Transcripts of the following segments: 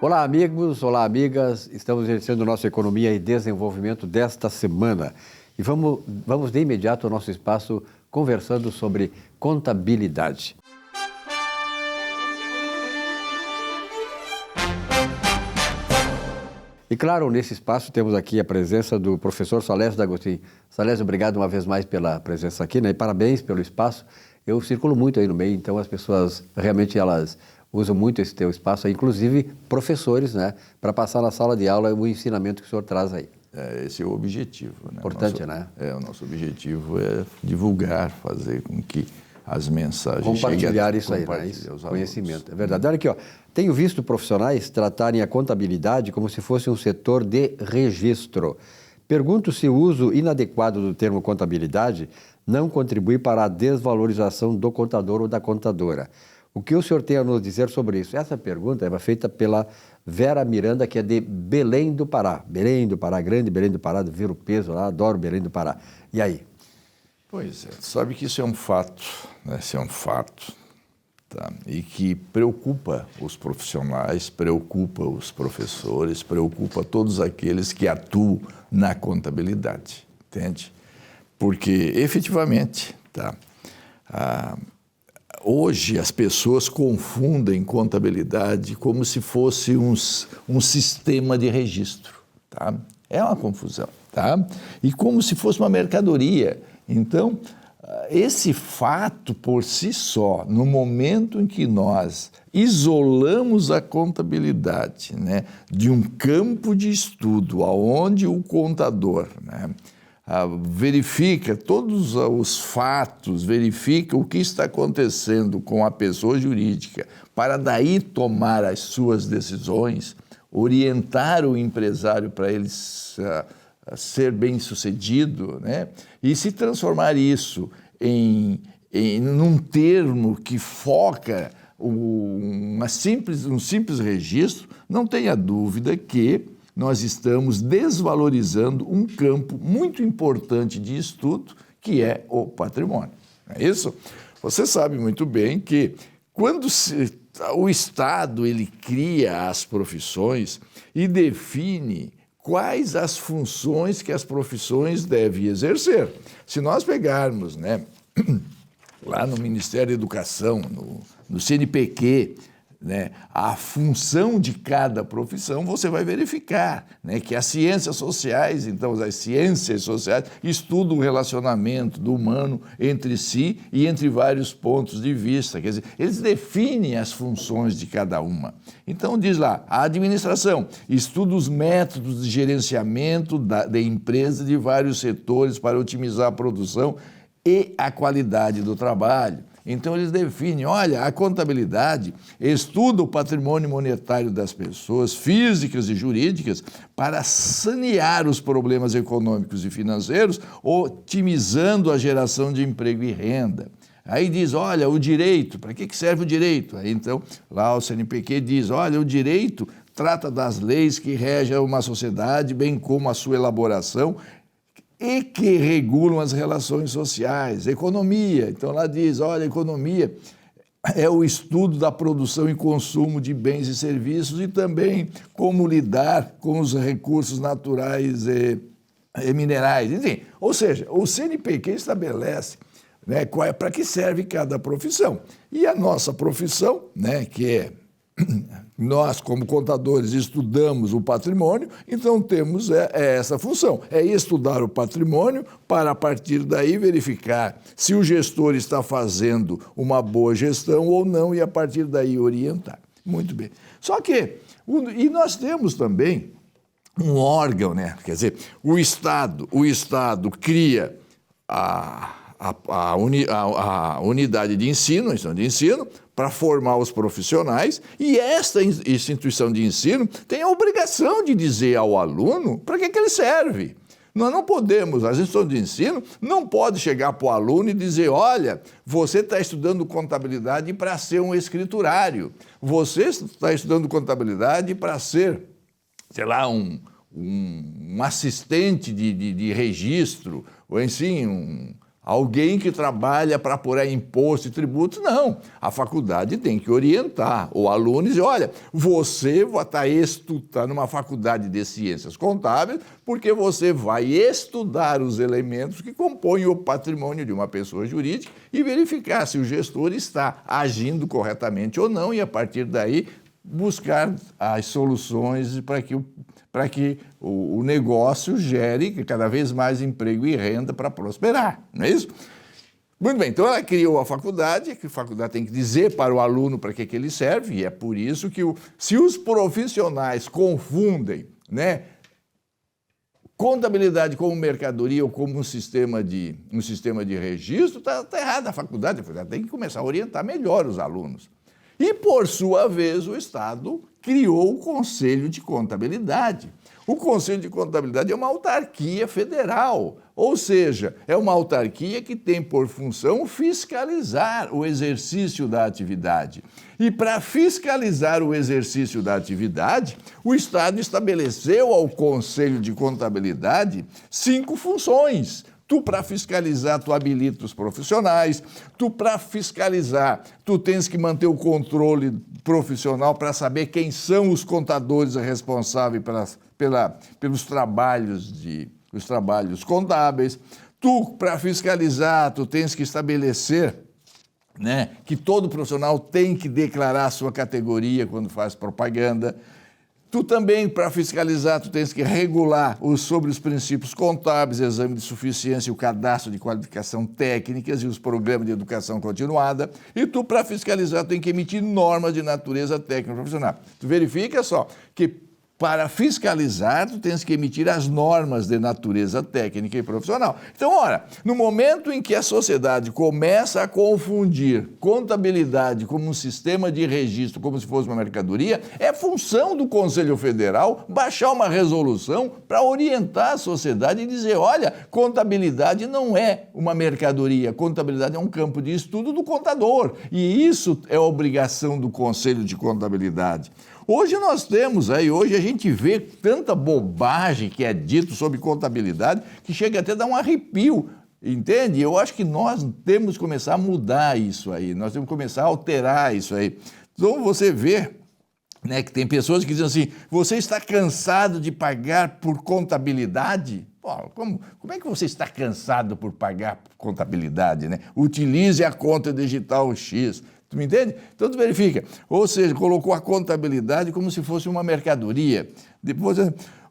Olá, amigos, olá, amigas. Estamos iniciando nossa Economia e Desenvolvimento desta semana. E vamos de imediato ao nosso espaço conversando sobre contabilidade. E claro, nesse espaço temos aqui a presença do professor Salésio D'Agostin. Salésio, obrigado uma vez mais pela presença aqui, né? E parabéns pelo espaço. Eu circulo muito aí no meio, então as pessoas realmente elas usam muito esse teu espaço, inclusive professores, né? Para passar na sala de aula o ensinamento que o senhor traz aí. Esse é o objetivo, né? Importante, né? O nosso objetivo é divulgar, fazer com que as mensagens compartilhar isso aí, né? Isso, conhecimento. É verdade. Olha aqui, ó. Tenho visto profissionais tratarem a contabilidade como se fosse um setor de registro. Pergunto se o uso inadequado do termo contabilidade não contribui para a desvalorização do contador ou da contadora. O que o senhor tem a nos dizer sobre isso? Essa pergunta é feita pela Vera Miranda, que é de Belém do Pará. Belém do Pará, grande Belém do Pará, vira o peso lá, adoro Belém do Pará. E aí? Pois é, sabe que isso é um fato, né? Isso é um fato, tá? E que preocupa os profissionais, preocupa os professores, preocupa todos aqueles que atuam na contabilidade, entende? Porque, efetivamente, tá? Hoje as pessoas confundem contabilidade como se fosse um sistema de registro, tá? É uma confusão, tá? E como se fosse uma mercadoria. Então, esse fato por si só, no momento em que nós isolamos a contabilidade, né, de um campo de estudo onde o contador, né, verifica todos os fatos, verifica o que está acontecendo com a pessoa jurídica, para daí tomar as suas decisões, orientar o empresário para ele ser bem-sucedido, né? E se transformar isso num termo que foca um simples registro, não tenha dúvida que nós estamos desvalorizando um campo muito importante de estudo, que é o patrimônio. Não é isso? Você sabe muito bem que quando o Estado ele cria as profissões e define quais as funções que as profissões devem exercer. Se nós pegarmos, né, lá no Ministério da Educação, no CNPq, né, a função de cada profissão, você vai verificar, né, que as ciências sociais, então as ciências sociais estudam o relacionamento do humano entre si e entre vários pontos de vista, quer dizer, eles definem as funções de cada uma. Então diz lá, a administração estuda os métodos de gerenciamento da empresa de vários setores para otimizar a produção e a qualidade do trabalho. Então, eles definem, olha, a contabilidade estuda o patrimônio monetário das pessoas, físicas e jurídicas, para sanear os problemas econômicos e financeiros, otimizando a geração de emprego e renda. Aí diz, olha, o direito, para que serve o direito? Aí, então, lá o CNPq diz, olha, o direito trata das leis que regem uma sociedade, bem como a sua elaboração, e que regulam as relações sociais, economia. Então, lá diz, olha, economia é o estudo da produção e consumo de bens e serviços e também como lidar com os recursos naturais e minerais. Enfim, ou seja, o CNPq estabelece, né, para que serve cada profissão. E a nossa profissão, né, que é nós, como contadores, estudamos o patrimônio, então temos essa função, é estudar o patrimônio para, a partir daí, verificar se o gestor está fazendo uma boa gestão ou não e, a partir daí, orientar. Muito bem. Só que, e nós temos também um órgão, né? Quer dizer, o Estado cria a unidade de ensino, a instituição de ensino, para formar os profissionais, e esta instituição de ensino tem a obrigação de dizer ao aluno para que ele serve. Nós não podemos, a instituição de ensino não pode chegar para o aluno e dizer, olha, você está estudando contabilidade para ser um escriturário, você está estudando contabilidade para ser, sei lá, um assistente de registro, ou assim, alguém que trabalha para apurar imposto e tributos, não. A faculdade tem que orientar o aluno e dizer, olha, você vai estar numa faculdade de ciências contábeis porque você vai estudar os elementos que compõem o patrimônio de uma pessoa jurídica e verificar se o gestor está agindo corretamente ou não e, a partir daí, buscar as soluções para que o negócio gere cada vez mais emprego e renda para prosperar, não é isso? Muito bem, então ela criou a faculdade, que a faculdade tem que dizer para o aluno para que ele serve, e é por isso que se os profissionais confundem, né, contabilidade como mercadoria ou como um sistema de registro, está errado. A faculdade tem que começar a orientar melhor os alunos. E, por sua vez, o Estado criou o Conselho de Contabilidade. O Conselho de Contabilidade é uma autarquia federal, ou seja, é uma autarquia que tem por função fiscalizar o exercício da atividade. E para fiscalizar o exercício da atividade, o Estado estabeleceu ao Conselho de Contabilidade 5 funções. Tu, para fiscalizar, tu habilita os profissionais. Tu, para fiscalizar, tu tens que manter o controle profissional para saber quem são os contadores responsáveis pelos trabalhos contábeis. Tu, para fiscalizar, tu tens que estabelecer, né, que todo profissional tem que declarar a sua categoria quando faz propaganda. Tu também, para fiscalizar, tu tens que regular sobre os princípios contábeis, exame de suficiência, o cadastro de qualificação técnicas e os programas de educação continuada. E tu, para fiscalizar, tu tem que emitir normas de natureza técnica profissional. Tu verifica só que para fiscalizar, tu tens que emitir as normas de natureza técnica e profissional. Então, ora, no momento em que a sociedade começa a confundir contabilidade como um sistema de registro, como se fosse uma mercadoria, é função do Conselho Federal baixar uma resolução para orientar a sociedade e dizer, olha, contabilidade não é uma mercadoria, contabilidade é um campo de estudo do contador. E isso é obrigação do Conselho de Contabilidade. Hoje nós temos aí, hoje a gente vê tanta bobagem que é dito sobre contabilidade que chega até a dar um arrepio, entende? Eu acho que nós temos que começar a mudar isso aí, nós temos que começar a alterar isso aí. Então você vê, né, que tem pessoas que dizem assim, você está cansado de pagar por contabilidade? Pô, como é que você está cansado por pagar por contabilidade, né? Utilize a conta digital X. Tu me entende? Então, tu verifica. Ou seja, colocou a contabilidade como se fosse uma mercadoria. Depois,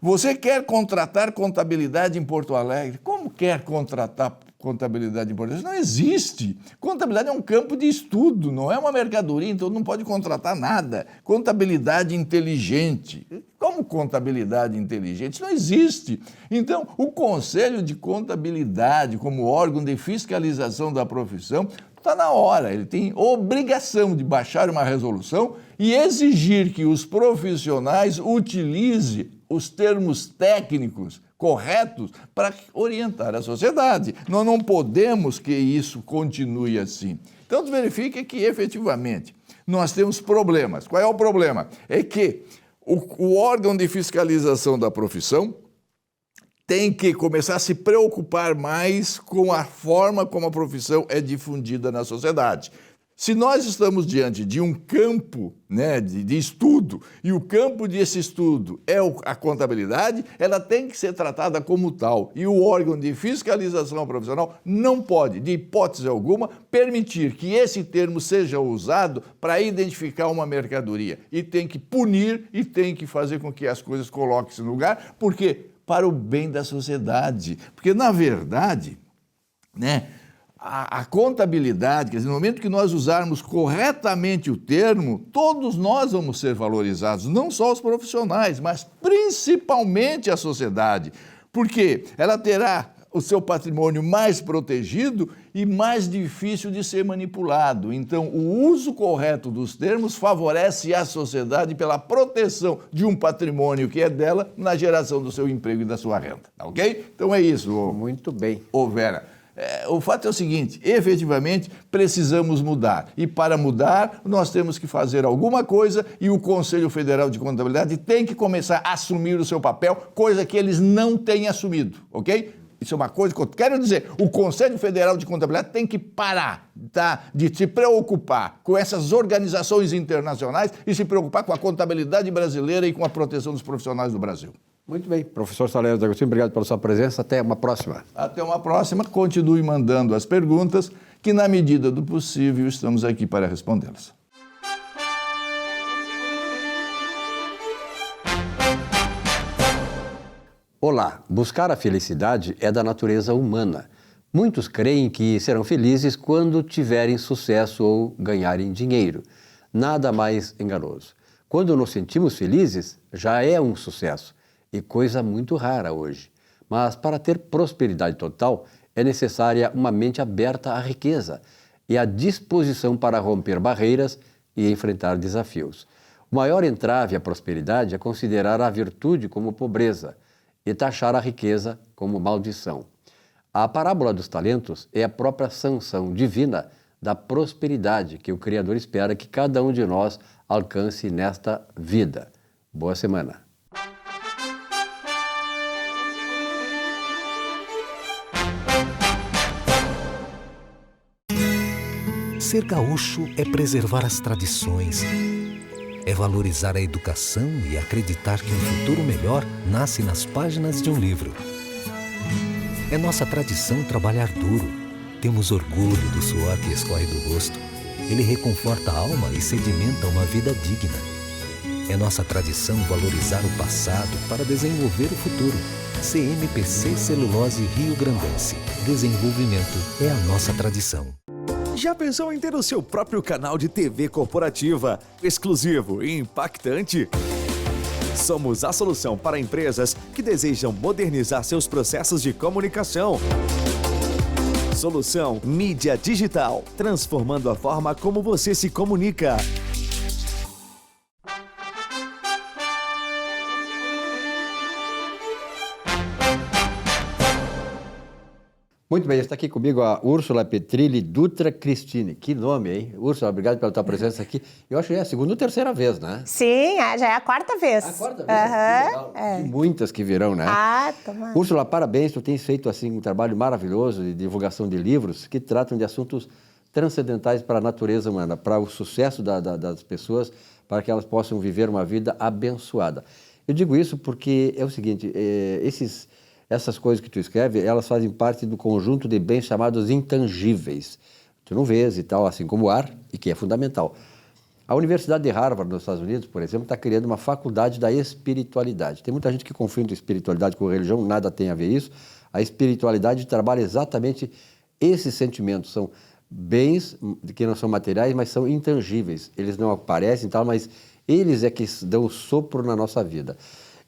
você quer contratar contabilidade em Porto Alegre? Como quer contratar contabilidade em Porto Alegre? Isso não existe. Contabilidade é um campo de estudo, não é uma mercadoria, então não pode contratar nada. Contabilidade inteligente. Como contabilidade inteligente? Isso não existe. Então, o Conselho de Contabilidade, como órgão de fiscalização da profissão, está na hora, ele tem obrigação de baixar uma resolução e exigir que os profissionais utilizem os termos técnicos corretos para orientar a sociedade. Nós não podemos que isso continue assim. Então, verifica que, efetivamente, nós temos problemas. Qual é o problema? É que o órgão de fiscalização da profissão tem que começar a se preocupar mais com a forma como a profissão é difundida na sociedade. Se nós estamos diante de um campo, né, de estudo, e o campo desse estudo é a contabilidade, ela tem que ser tratada como tal. E o órgão de fiscalização profissional não pode, de hipótese alguma, permitir que esse termo seja usado para identificar uma mercadoria. E tem que punir e tem que fazer com que as coisas coloquem-se no lugar, porque para o bem da sociedade. Porque, na verdade, né, a contabilidade, quer dizer, no momento que nós usarmos corretamente o termo, todos nós vamos ser valorizados, não só os profissionais, mas principalmente a sociedade, porque ela terá o seu patrimônio mais protegido e mais difícil de ser manipulado. Então, o uso correto dos termos favorece a sociedade pela proteção de um patrimônio que é dela na geração do seu emprego e da sua renda. Tá ok? Então é isso. Muito bem. Ô Vera, o fato é o seguinte, efetivamente precisamos mudar. E para mudar, nós temos que fazer alguma coisa e o Conselho Federal de Contabilidade tem que começar a assumir o seu papel, coisa que eles não têm assumido, ok? Isso é uma coisa que eu quero dizer. O Conselho Federal de Contabilidade tem que parar, tá, de se preocupar com essas organizações internacionais e se preocupar com a contabilidade brasileira e com a proteção dos profissionais do Brasil. Muito bem. Professor Salero D'Agostino, obrigado pela sua presença. Até uma próxima. Até uma próxima. Continue mandando as perguntas, que na medida do possível estamos aqui para respondê-las. Olá, buscar a felicidade é da natureza humana. Muitos creem que serão felizes quando tiverem sucesso ou ganharem dinheiro. Nada mais enganoso. Quando nos sentimos felizes, já é um sucesso, e coisa muito rara hoje. Mas para ter prosperidade total, é necessária uma mente aberta à riqueza e a disposição para romper barreiras e enfrentar desafios. O maior entrave à prosperidade é considerar a virtude como pobreza e taxar a riqueza como maldição. A parábola dos talentos é a própria sanção divina da prosperidade que o Criador espera que cada um de nós alcance nesta vida. Boa semana! Ser gaúcho é preservar as tradições, é valorizar a educação e acreditar que um futuro melhor nasce nas páginas de um livro. É nossa tradição trabalhar duro. Temos orgulho do suor que escorre do rosto. Ele reconforta a alma e sedimenta uma vida digna. É nossa tradição valorizar o passado para desenvolver o futuro. CMPC Celulose Rio Grandense. Desenvolvimento é a nossa tradição. Já pensou em ter o seu próprio canal de TV corporativa, exclusivo e impactante? Somos a solução para empresas que desejam modernizar seus processos de comunicação. Solução Mídia Digital, transformando a forma como você se comunica. Muito bem, está aqui comigo a Úrsula Petrilli Dutra Cristine. Que nome, hein? Úrsula, obrigado pela tua presença aqui. Eu acho que é a segunda ou terceira vez, né? Sim, já é a quarta vez. A quarta vez? Que legal. E muitas que virão, né? Tomara. Úrsula, parabéns, tu tens feito assim, um trabalho maravilhoso de divulgação de livros que tratam de assuntos transcendentais para a natureza humana, para o sucesso das pessoas, para que elas possam viver uma vida abençoada. Eu digo isso porque é o seguinte, essas coisas que tu escreve, elas fazem parte do conjunto de bens chamados intangíveis. Tu não vês e tal, assim como o ar, e que é fundamental. A Universidade de Harvard, nos Estados Unidos, por exemplo, está criando uma faculdade da espiritualidade. Tem muita gente que confunde espiritualidade com religião, nada tem a ver isso. A espiritualidade trabalha exatamente esses sentimentos. São bens que não são materiais, mas são intangíveis. Eles não aparecem e tal, mas eles é que dão o sopro na nossa vida.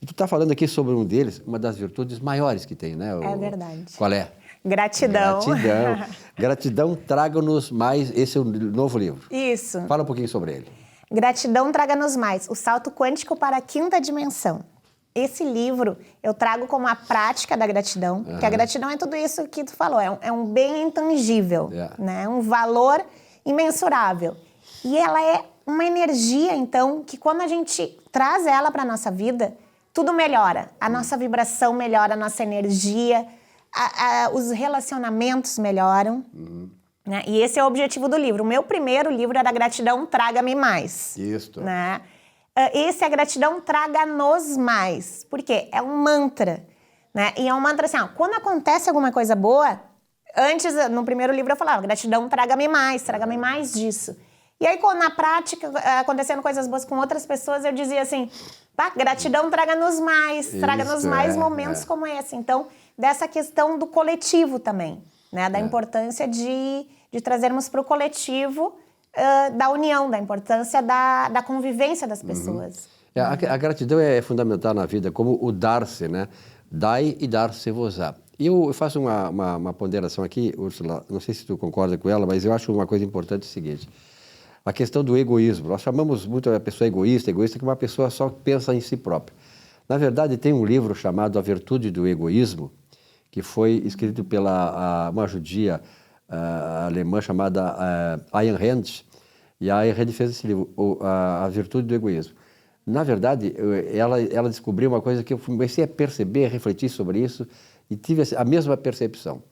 E tu está falando aqui sobre um deles, uma das virtudes maiores que tem, né? É verdade. Qual é? Gratidão. Gratidão. Gratidão, traga-nos mais. Esse é o novo livro. Isso. Fala um pouquinho sobre ele. Gratidão, traga-nos mais. O salto quântico para a quinta dimensão. Esse livro eu trago como a prática da gratidão, que a gratidão é tudo isso que tu falou, é um bem intangível, né? Um valor imensurável. E ela é uma energia, então, que quando a gente traz ela para a nossa vida, tudo melhora. A nossa vibração melhora, a nossa energia, os relacionamentos melhoram. Né? E esse é o objetivo do livro. O meu primeiro livro era Gratidão, Traga-me Mais. Isso. Né? Esse é Gratidão, Traga-nos Mais. Por quê? É um mantra. Né? E é um mantra assim, quando acontece alguma coisa boa, antes, no primeiro livro eu falava, gratidão, traga-me mais disso. E aí, na prática, acontecendo coisas boas com outras pessoas, eu dizia assim, gratidão, traga-nos mais momentos como esse. Então, dessa questão do coletivo também, né? Da importância de trazermos para o coletivo, da união, da importância da convivência das pessoas. A gratidão é fundamental na vida, como o dar-se, né? Dai e dar-se-vos-á. E eu faço uma ponderação aqui, Úrsula, não sei se tu concorda com ela, mas eu acho uma coisa importante o seguinte. A questão do egoísmo. Nós chamamos muito a pessoa egoísta, que uma pessoa só pensa em si própria. Na verdade, tem um livro chamado A Virtude do Egoísmo, que foi escrito pela uma judia alemã chamada Ayn Rand. E a Ayn Rand fez esse livro, A Virtude do Egoísmo. Na verdade, ela descobriu uma coisa que eu comecei a perceber, a refletir sobre isso e tive a mesma percepção.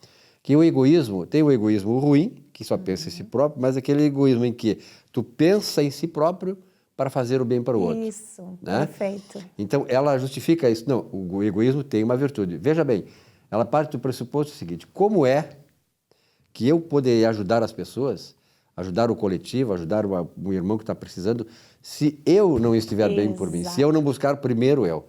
Que o egoísmo, tem o egoísmo ruim, que só pensa em si próprio, mas aquele egoísmo em que tu pensa em si próprio para fazer o bem para o outro. Isso, né? perfeito. Então, ela justifica isso. Não, o egoísmo tem uma virtude. Veja bem, ela parte do pressuposto seguinte: como é que eu poderia ajudar as pessoas, ajudar o coletivo, ajudar um irmão que está precisando, se eu não estiver bem por mim, se eu não buscar primeiro eu?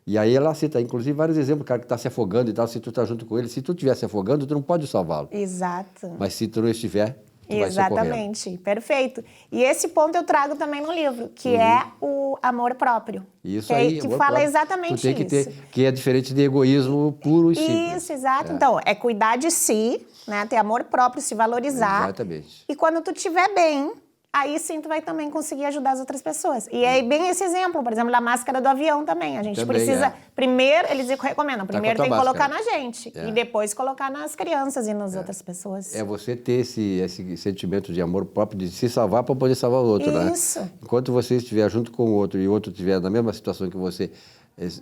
E aí ela cita, inclusive, vários exemplos, o cara que está se afogando e tal, se tu está junto com ele, se tu estiver se afogando, tu não pode salvá-lo. Exato. Mas se tu não estiver, tu vai socorrê-lo. Exatamente, perfeito. E esse ponto eu trago também no livro, que é o amor próprio. Isso aí, que amor fala próprio. exatamente Tu tem que isso. que é diferente de egoísmo puro e simples. Isso, exato. Então, é cuidar de si, né? Ter amor próprio, se valorizar. Exatamente. E quando tu estiver bem, aí sim tu vai também conseguir ajudar as outras pessoas. E é bem esse exemplo, por exemplo, da máscara do avião também. A gente Também precisa, primeiro, eles recomendam, primeiro com a tem que tua colocar máscara. na gente. E depois colocar nas crianças e nas outras pessoas. É você ter esse sentimento de amor próprio, de se salvar para poder salvar o outro, né? Isso. Enquanto você estiver junto com o outro e o outro estiver na mesma situação que você,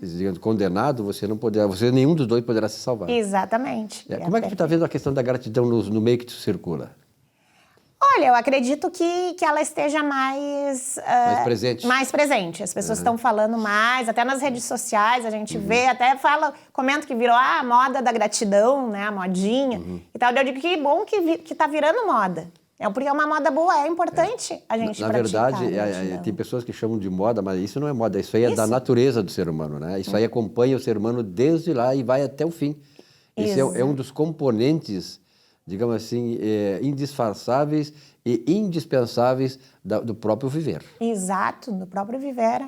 digamos, condenado, você não poderá, nenhum dos dois poderá se salvar. Exatamente. Como é que tu está vendo a questão da gratidão no meio que tu circula? Olha, eu acredito que ela esteja mais presente. Mais presente. As pessoas estão falando mais, até nas redes sociais a gente vê, até comenta que virou a moda da gratidão, né? A modinha e tal. Eu digo que bom que tá virando moda. Porque é uma moda boa, é importante a gente praticar. Na verdade, tem pessoas que chamam de moda, mas isso não é moda, isso aí é da natureza do ser humano, né? Isso aí acompanha o ser humano desde lá e vai até o fim. Esse é um dos componentes, digamos assim, indisfarçáveis e indispensáveis do próprio viver. Exato, do próprio viver,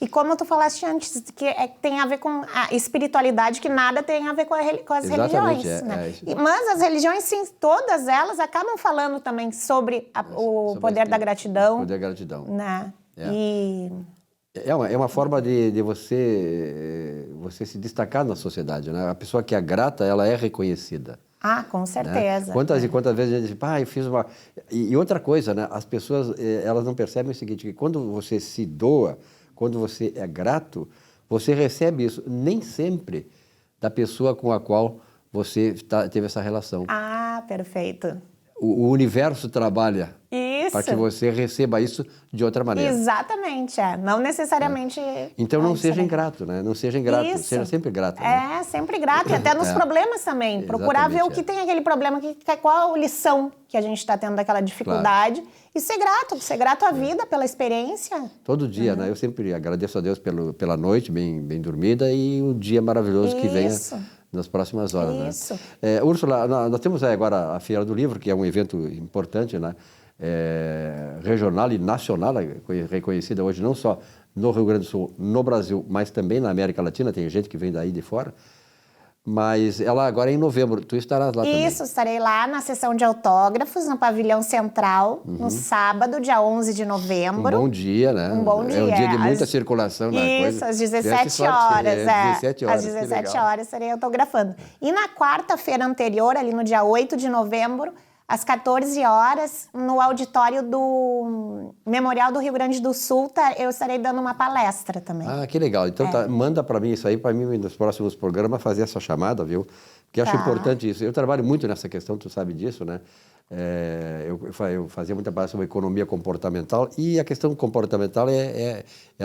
E como tu falaste antes, que tem a ver com a espiritualidade, que nada tem a ver com as religiões. Né? Mas as religiões, sim, todas elas acabam falando também sobre o poder da gratidão. O poder da gratidão. Né? É uma forma de você se destacar na sociedade, né? A pessoa que é grata, ela é reconhecida. Ah, com certeza. Né? Quantas e quantas vezes a gente diz, eu fiz uma... E outra coisa, né? As pessoas, elas não percebem o seguinte, que quando você se doa, quando você é grato, você recebe isso nem sempre da pessoa com a qual você teve essa relação. Ah, perfeito. O universo trabalha para que você receba isso de outra maneira. Exatamente, Não necessariamente... Então não seja ingrato, né? Não seja ingrato, isso. seja sempre grato. Né? Sempre grato. E até nos problemas também. Procurar ver o que tem aquele problema, qual a lição que a gente está tendo daquela dificuldade. Claro. E ser grato à vida, pela experiência. Todo dia, né? Eu sempre agradeço a Deus pela noite bem dormida e o dia maravilhoso que venha nas próximas horas. Isso. Né? Úrsula, nós temos agora a Feira do Livro, que é um evento importante, né? Regional e nacional, reconhecida hoje não só no Rio Grande do Sul, no Brasil, mas também na América Latina, tem gente que vem daí de fora. Mas ela agora é em novembro, tu estarás lá também. Isso, estarei lá na sessão de autógrafos, no pavilhão central, no sábado, dia 11 de novembro. Um bom dia, né? Um bom dia. É um dia de muita circulação na coisa. Isso, às 17 horas. 17 horas. Às 17 horas estarei autografando. E na quarta-feira anterior, ali no dia 8 de novembro, às 14 horas, no auditório do Memorial do Rio Grande do Sul, eu estarei dando uma palestra também. Ah, que legal. Então manda para mim isso aí, para mim nos próximos programas fazer essa chamada, viu? Porque acho importante isso. Eu trabalho muito nessa questão, tu sabe disso, né? Eu fazia muita palestra sobre economia comportamental e a questão comportamental é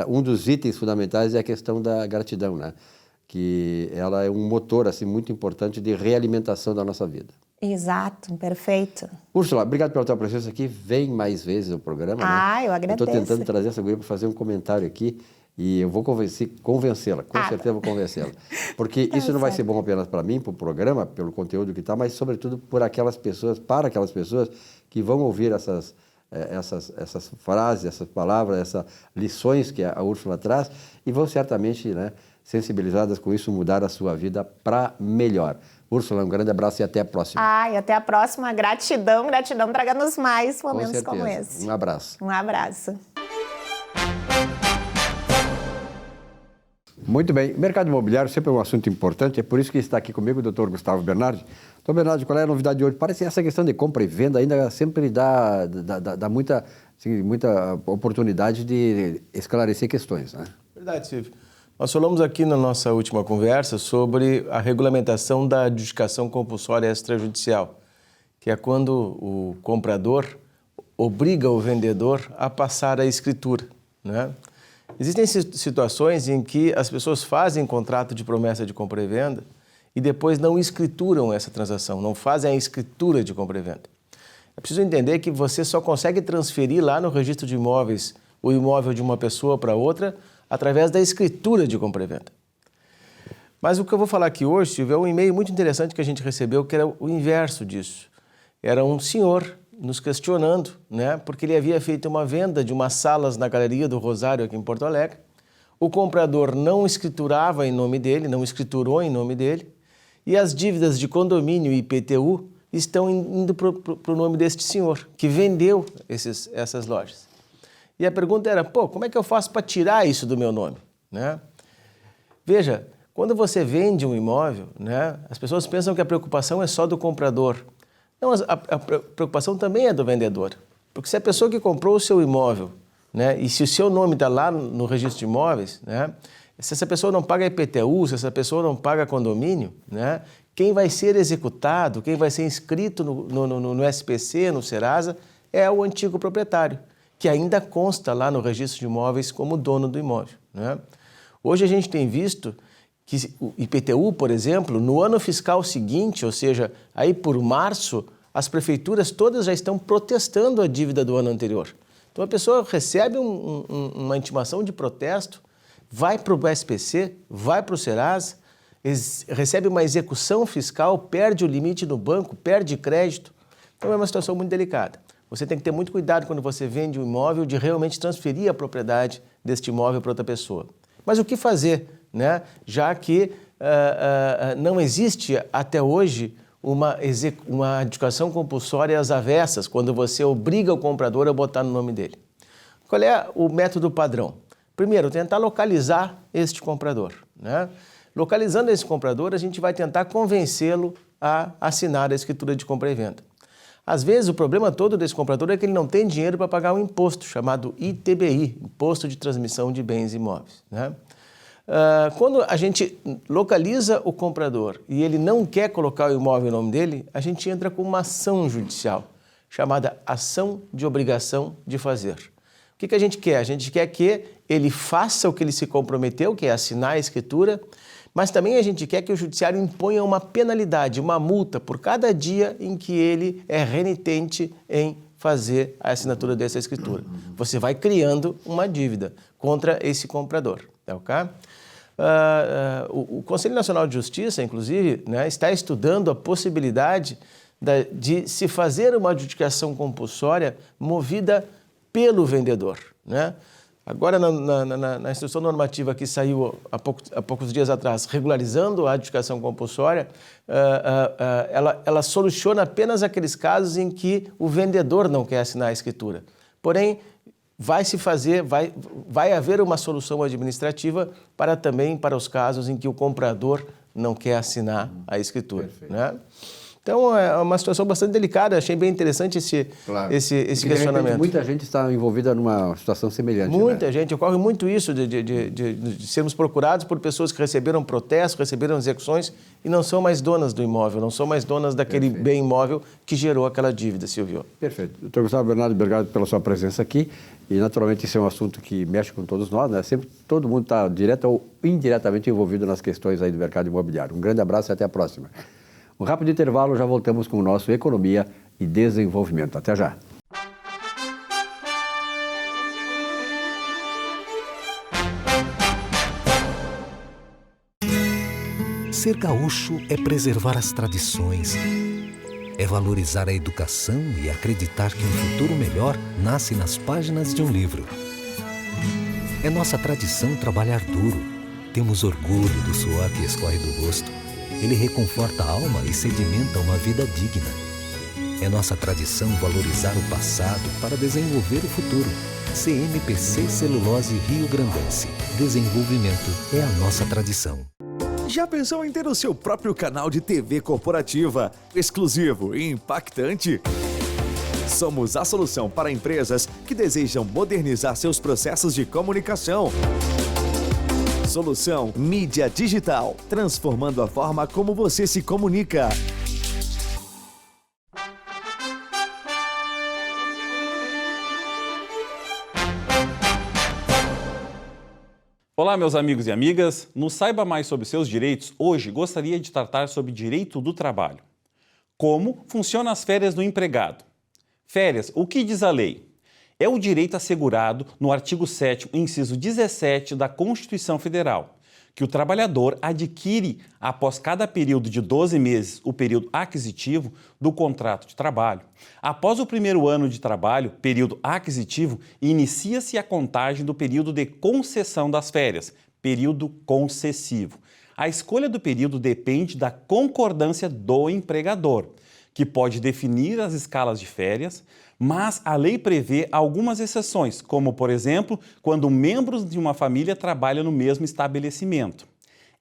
um dos itens fundamentais é a questão da gratidão, né? Que ela é um motor assim muito importante de realimentação da nossa vida. Exato, perfeito. Úrsula, obrigado pela tua presença aqui. Vem mais vezes no programa. Né? Eu agradeço. Estou tentando trazer essa guria para fazer um comentário aqui e eu vou convencê-la, com certeza vou convencê-la. Porque isso não vai ser bom apenas para mim, para o programa, pelo conteúdo que está, mas sobretudo para aquelas pessoas que vão ouvir essas frases, essas palavras, essas lições que a Úrsula traz e vão certamente, né, sensibilizadas com isso, mudar a sua vida para melhor. Úrsula, um grande abraço e até a próxima. E até a próxima. Gratidão, traga-nos mais momentos como esse. Um abraço. Um abraço. Muito bem. Mercado imobiliário sempre é um assunto importante, é por isso que está aqui comigo o Dr. Gustavo Bernardi. Dr. Bernardi, qual é a novidade de hoje? Parece que essa questão de compra e venda ainda sempre dá muita assim, muita oportunidade de esclarecer questões, né? Verdade, Silvio. Nós falamos aqui na nossa última conversa sobre a regulamentação da adjudicação compulsória extrajudicial, que é quando o comprador obriga o vendedor a passar a escritura, né? Existem situações em que as pessoas fazem contrato de promessa de compra e venda e depois não escrituram essa transação, não fazem a escritura de compra e venda. É preciso entender que você só consegue transferir lá no registro de imóveis o imóvel de uma pessoa para outra através da escritura de compra e venda. Mas o que eu vou falar aqui hoje, Silvio, é um e-mail muito interessante que a gente recebeu, que era o inverso disso. Era um senhor nos questionando, né, porque ele havia feito uma venda de umas salas na Galeria do Rosário aqui em Porto Alegre. O comprador não escriturava em nome dele, não escriturou em nome dele, e as dívidas de condomínio e IPTU estão indo para o nome deste senhor, que vendeu essas lojas. E a pergunta era, como é que eu faço para tirar isso do meu nome, né? Veja, quando você vende um imóvel, né, as pessoas pensam que a preocupação é só do comprador. Não, a preocupação também é do vendedor. Porque se a pessoa que comprou o seu imóvel, né, e se o seu nome está lá no registro de imóveis, né, se essa pessoa não paga IPTU, se essa pessoa não paga condomínio, né, quem vai ser executado, quem vai ser inscrito no SPC, no Serasa, é o antigo proprietário, que ainda consta lá no registro de imóveis como dono do imóvel, né? Hoje a gente tem visto que o IPTU, por exemplo, no ano fiscal seguinte, ou seja, aí por março, as prefeituras todas já estão protestando a dívida do ano anterior. Então a pessoa recebe uma intimação de protesto, vai para o SPC, vai para o Serasa, recebe uma execução fiscal, perde o limite no banco, perde crédito. Então é uma situação muito delicada. Você tem que ter muito cuidado quando você vende um imóvel de realmente transferir a propriedade deste imóvel para outra pessoa. Mas o que fazer, né? Já que não existe até hoje uma adjudicação compulsória às avessas, quando você obriga o comprador a botar no nome dele. Qual é o método padrão? Primeiro, tentar localizar este comprador, né? Localizando esse comprador, a gente vai tentar convencê-lo a assinar a escritura de compra e venda. Às vezes, o problema todo desse comprador é que ele não tem dinheiro para pagar um imposto chamado ITBI, Imposto de Transmissão de Bens Imóveis, né? Quando a gente localiza o comprador e ele não quer colocar o imóvel em nome dele, a gente entra com uma ação judicial, chamada ação de obrigação de fazer. O que a gente quer? A gente quer que ele faça o que ele se comprometeu, que é assinar a escritura, mas também a gente quer que o judiciário imponha uma penalidade, uma multa por cada dia em que ele é renitente em fazer a assinatura dessa escritura. Você vai criando uma dívida contra esse comprador, tá ok? O Conselho Nacional de Justiça, inclusive, né, está estudando a possibilidade de se fazer uma adjudicação compulsória movida pelo vendedor, né? Agora, na instrução normativa que saiu há poucos dias atrás, regularizando a adjudicação compulsória, ela soluciona apenas aqueles casos em que o vendedor não quer assinar a escritura. Porém, vai haver uma solução administrativa para os casos em que o comprador não quer assinar a escritura, né? Então, é uma situação bastante delicada. Achei bem interessante esse questionamento. Muita gente está envolvida numa situação semelhante. Muita gente. Ocorre muito isso de sermos procurados por pessoas que receberam protestos, receberam execuções e não são mais donas do imóvel, não são mais donas daquele bem imóvel que gerou aquela dívida, Silvio. Perfeito. Doutor Gustavo Bernardo, obrigado pela sua presença aqui. E, naturalmente, isso é um assunto que mexe com todos nós, né? Sempre todo mundo está direta ou indiretamente envolvido nas questões aí do mercado imobiliário. Um grande abraço e até a próxima. Um rápido intervalo, já voltamos com o nosso Economia e Desenvolvimento. Até já. Ser gaúcho é preservar as tradições, é valorizar a educação e acreditar que um futuro melhor nasce nas páginas de um livro. É nossa tradição trabalhar duro. Temos orgulho do suor que escorre do rosto. Ele reconforta a alma e sedimenta uma vida digna. É nossa tradição valorizar o passado para desenvolver o futuro. CMPC Celulose Rio Grandense. Desenvolvimento é a nossa tradição. Já pensou em ter o seu próprio canal de TV corporativa, exclusivo e impactante? Somos a solução para empresas que desejam modernizar seus processos de comunicação. Solução Mídia Digital, transformando a forma como você se comunica. Olá, meus amigos e amigas. No Saiba Mais sobre seus direitos, hoje gostaria de tratar sobre direito do trabalho. Como funcionam as férias do empregado? Férias, o que diz a lei? É o direito assegurado no artigo 7º, inciso 17 da Constituição Federal, que o trabalhador adquire, após cada período de 12 meses, o período aquisitivo do contrato de trabalho. Após o primeiro ano de trabalho, período aquisitivo, inicia-se a contagem do período de concessão das férias, período concessivo. A escolha do período depende da concordância do empregador, que pode definir as escalas de férias, mas a lei prevê algumas exceções, como, por exemplo, quando membros de uma família trabalham no mesmo estabelecimento.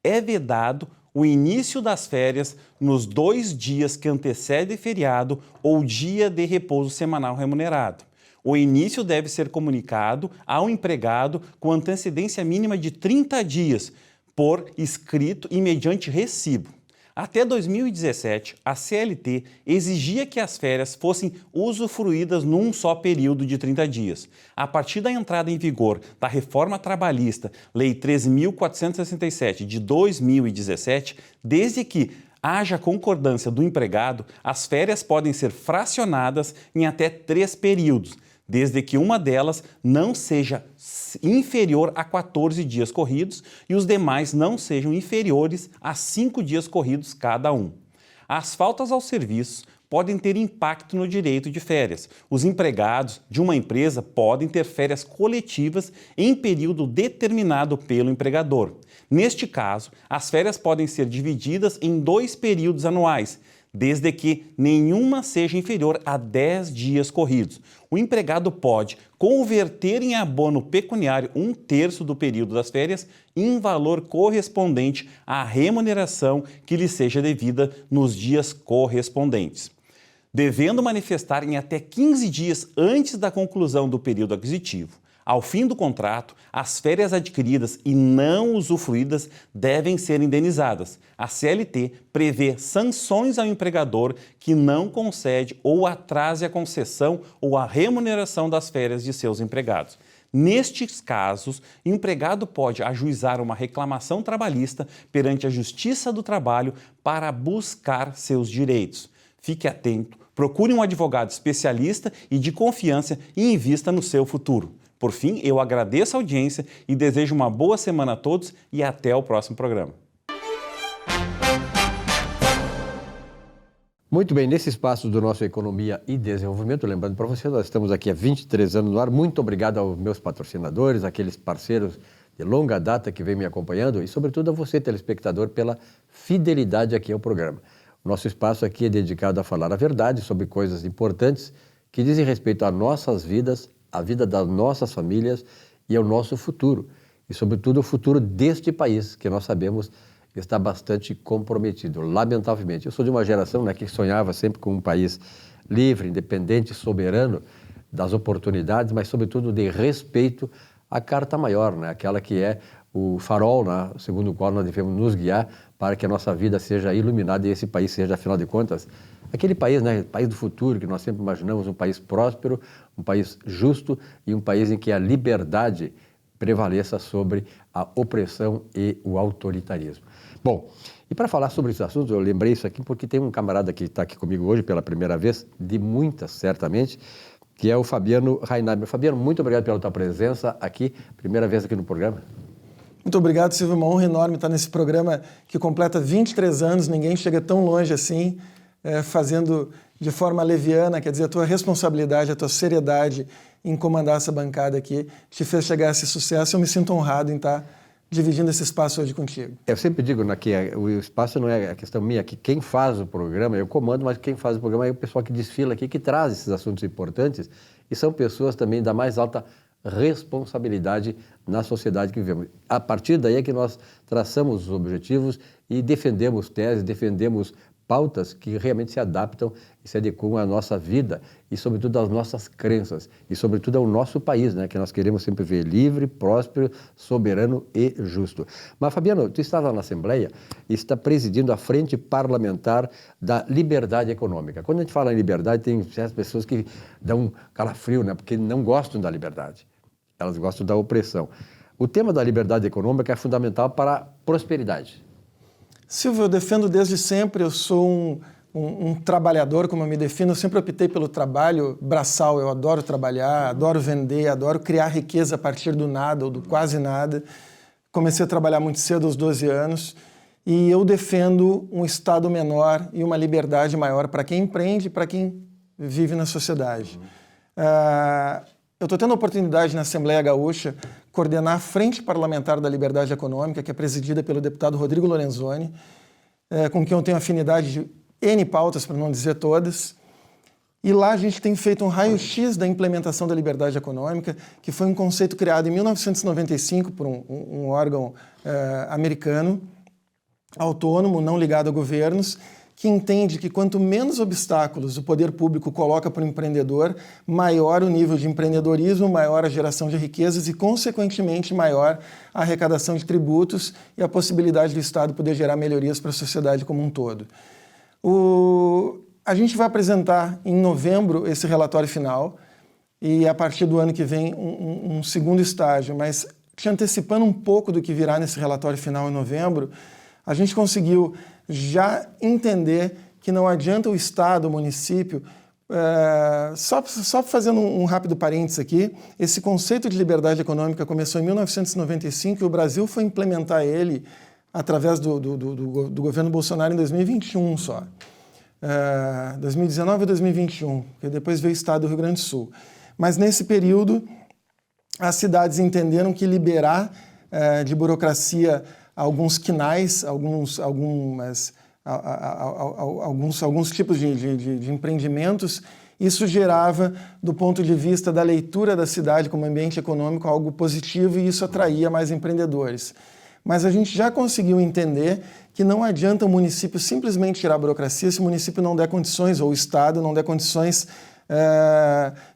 É vedado o início das férias nos 2 dias que antecedem feriado ou dia de repouso semanal remunerado. O início deve ser comunicado ao empregado com antecedência mínima de 30 dias, por escrito e mediante recibo. Até 2017, a CLT exigia que as férias fossem usufruídas num só período de 30 dias. A partir da entrada em vigor da Reforma Trabalhista, Lei 13.467 de 2017, desde que haja concordância do empregado, as férias podem ser fracionadas em até 3 períodos, desde que uma delas não seja inferior a 14 dias corridos e os demais não sejam inferiores a 5 dias corridos cada um. As faltas aos serviços podem ter impacto no direito de férias. Os empregados de uma empresa podem ter férias coletivas em período determinado pelo empregador. Neste caso, as férias podem ser divididas em 2 períodos anuais, desde que nenhuma seja inferior a 10 dias corridos. O empregado pode converter em abono pecuniário 1/3 do período das férias em valor correspondente à remuneração que lhe seja devida nos dias correspondentes, devendo manifestar em até 15 dias antes da conclusão do período aquisitivo. Ao fim do contrato, as férias adquiridas e não usufruídas devem ser indenizadas. A CLT prevê sanções ao empregador que não concede ou atrase a concessão ou a remuneração das férias de seus empregados. Nestes casos, o empregado pode ajuizar uma reclamação trabalhista perante a Justiça do Trabalho para buscar seus direitos. Fique atento, procure um advogado especialista e de confiança e invista no seu futuro. Por fim, eu agradeço a audiência e desejo uma boa semana a todos e até o próximo programa. Muito bem, nesse espaço do nosso Economia e Desenvolvimento, lembrando para você, nós estamos aqui há 23 anos no ar. Muito obrigado aos meus patrocinadores, aqueles parceiros de longa data que vem me acompanhando e, sobretudo, a você, telespectador, pela fidelidade aqui ao programa. O nosso espaço aqui é dedicado a falar a verdade sobre coisas importantes que dizem respeito às nossas vidas, à vida das nossas famílias e ao nosso futuro. E, sobretudo, o futuro deste país, que nós sabemos está bastante comprometido, lamentavelmente. Eu sou de uma geração, né, que sonhava sempre com um país livre, independente, soberano das oportunidades, mas, sobretudo, de respeito à Carta Maior, né, aquela que é o farol, né, segundo o qual nós devemos nos guiar para que a nossa vida seja iluminada e esse país seja, afinal de contas, aquele país, né, país do futuro que nós sempre imaginamos, um país próspero, um país justo e um país em que a liberdade prevaleça sobre a opressão e o autoritarismo. Bom, e para falar sobre esses assuntos, eu lembrei isso aqui porque tem um camarada que está aqui comigo hoje pela primeira vez, de muitas certamente, que é o Fabiano Reinheimer. Fabiano, muito obrigado pela tua presença aqui, primeira vez aqui no programa. Muito obrigado, Silvio, uma honra enorme estar nesse programa que completa 23 anos, ninguém chega tão longe assim, fazendo de forma leviana, quer dizer, a tua responsabilidade, a tua seriedade em comandar essa bancada aqui, te fez chegar a esse sucesso. Eu me sinto honrado em estar dividindo esse espaço hoje contigo. Eu sempre digo, né, que o espaço não é a questão minha, que quem faz o programa, eu comando, mas quem faz o programa é o pessoal que desfila aqui, que traz esses assuntos importantes e são pessoas também da mais alta responsabilidade na sociedade que vivemos. A partir daí é que nós traçamos os objetivos e defendemos teses, defendemos pautas que realmente se adaptam e se adequam à nossa vida e, sobretudo, às nossas crenças e, sobretudo, ao nosso país, né, que nós queremos sempre ver livre, próspero, soberano e justo. Mas, Fabiano, tu estava na Assembleia e está presidindo a Frente Parlamentar da Liberdade Econômica. Quando a gente fala em liberdade, tem certas pessoas que dão um calafrio, né, porque não gostam da liberdade. Elas gostam da opressão. O tema da liberdade econômica é fundamental para a prosperidade. Silvio, eu defendo desde sempre, eu sou um trabalhador, como eu me defino, eu sempre optei pelo trabalho braçal, eu adoro trabalhar, adoro vender, adoro criar riqueza a partir do nada ou do quase nada. Comecei a trabalhar muito cedo, aos 12 anos, e eu defendo um Estado menor e uma liberdade maior para quem empreende e para quem vive na sociedade. Eu estou tendo a oportunidade na Assembleia Gaúcha coordenar a Frente Parlamentar da Liberdade Econômica, que é presidida pelo deputado Rodrigo Lorenzoni, com quem eu tenho afinidade de N pautas, para não dizer todas. E lá a gente tem feito um raio-x da implementação da liberdade econômica, que foi um conceito criado em 1995 por um órgão americano, autônomo, não ligado a governos, que entende que quanto menos obstáculos o poder público coloca para o empreendedor, maior o nível de empreendedorismo, maior a geração de riquezas e, consequentemente, maior a arrecadação de tributos e a possibilidade do Estado poder gerar melhorias para a sociedade como um todo. A gente vai apresentar em novembro esse relatório final e, a partir do ano que vem, um segundo estágio, mas te antecipando um pouco do que virá nesse relatório final em novembro, a gente conseguiu já entender que não adianta o Estado, o município, só fazendo um rápido parênteses aqui, esse conceito de liberdade econômica começou em 1995 e o Brasil foi implementar ele através do governo Bolsonaro em 2021 só. 2019 e 2021, que depois veio o Estado do Rio Grande do Sul. Mas nesse período, as cidades entenderam que liberar de burocracia alguns quinais, alguns tipos de empreendimentos, isso gerava, do ponto de vista da leitura da cidade como ambiente econômico, algo positivo e isso atraía mais empreendedores. Mas a gente já conseguiu entender que não adianta o município simplesmente tirar a burocracia se o município não der condições, ou o Estado não der condições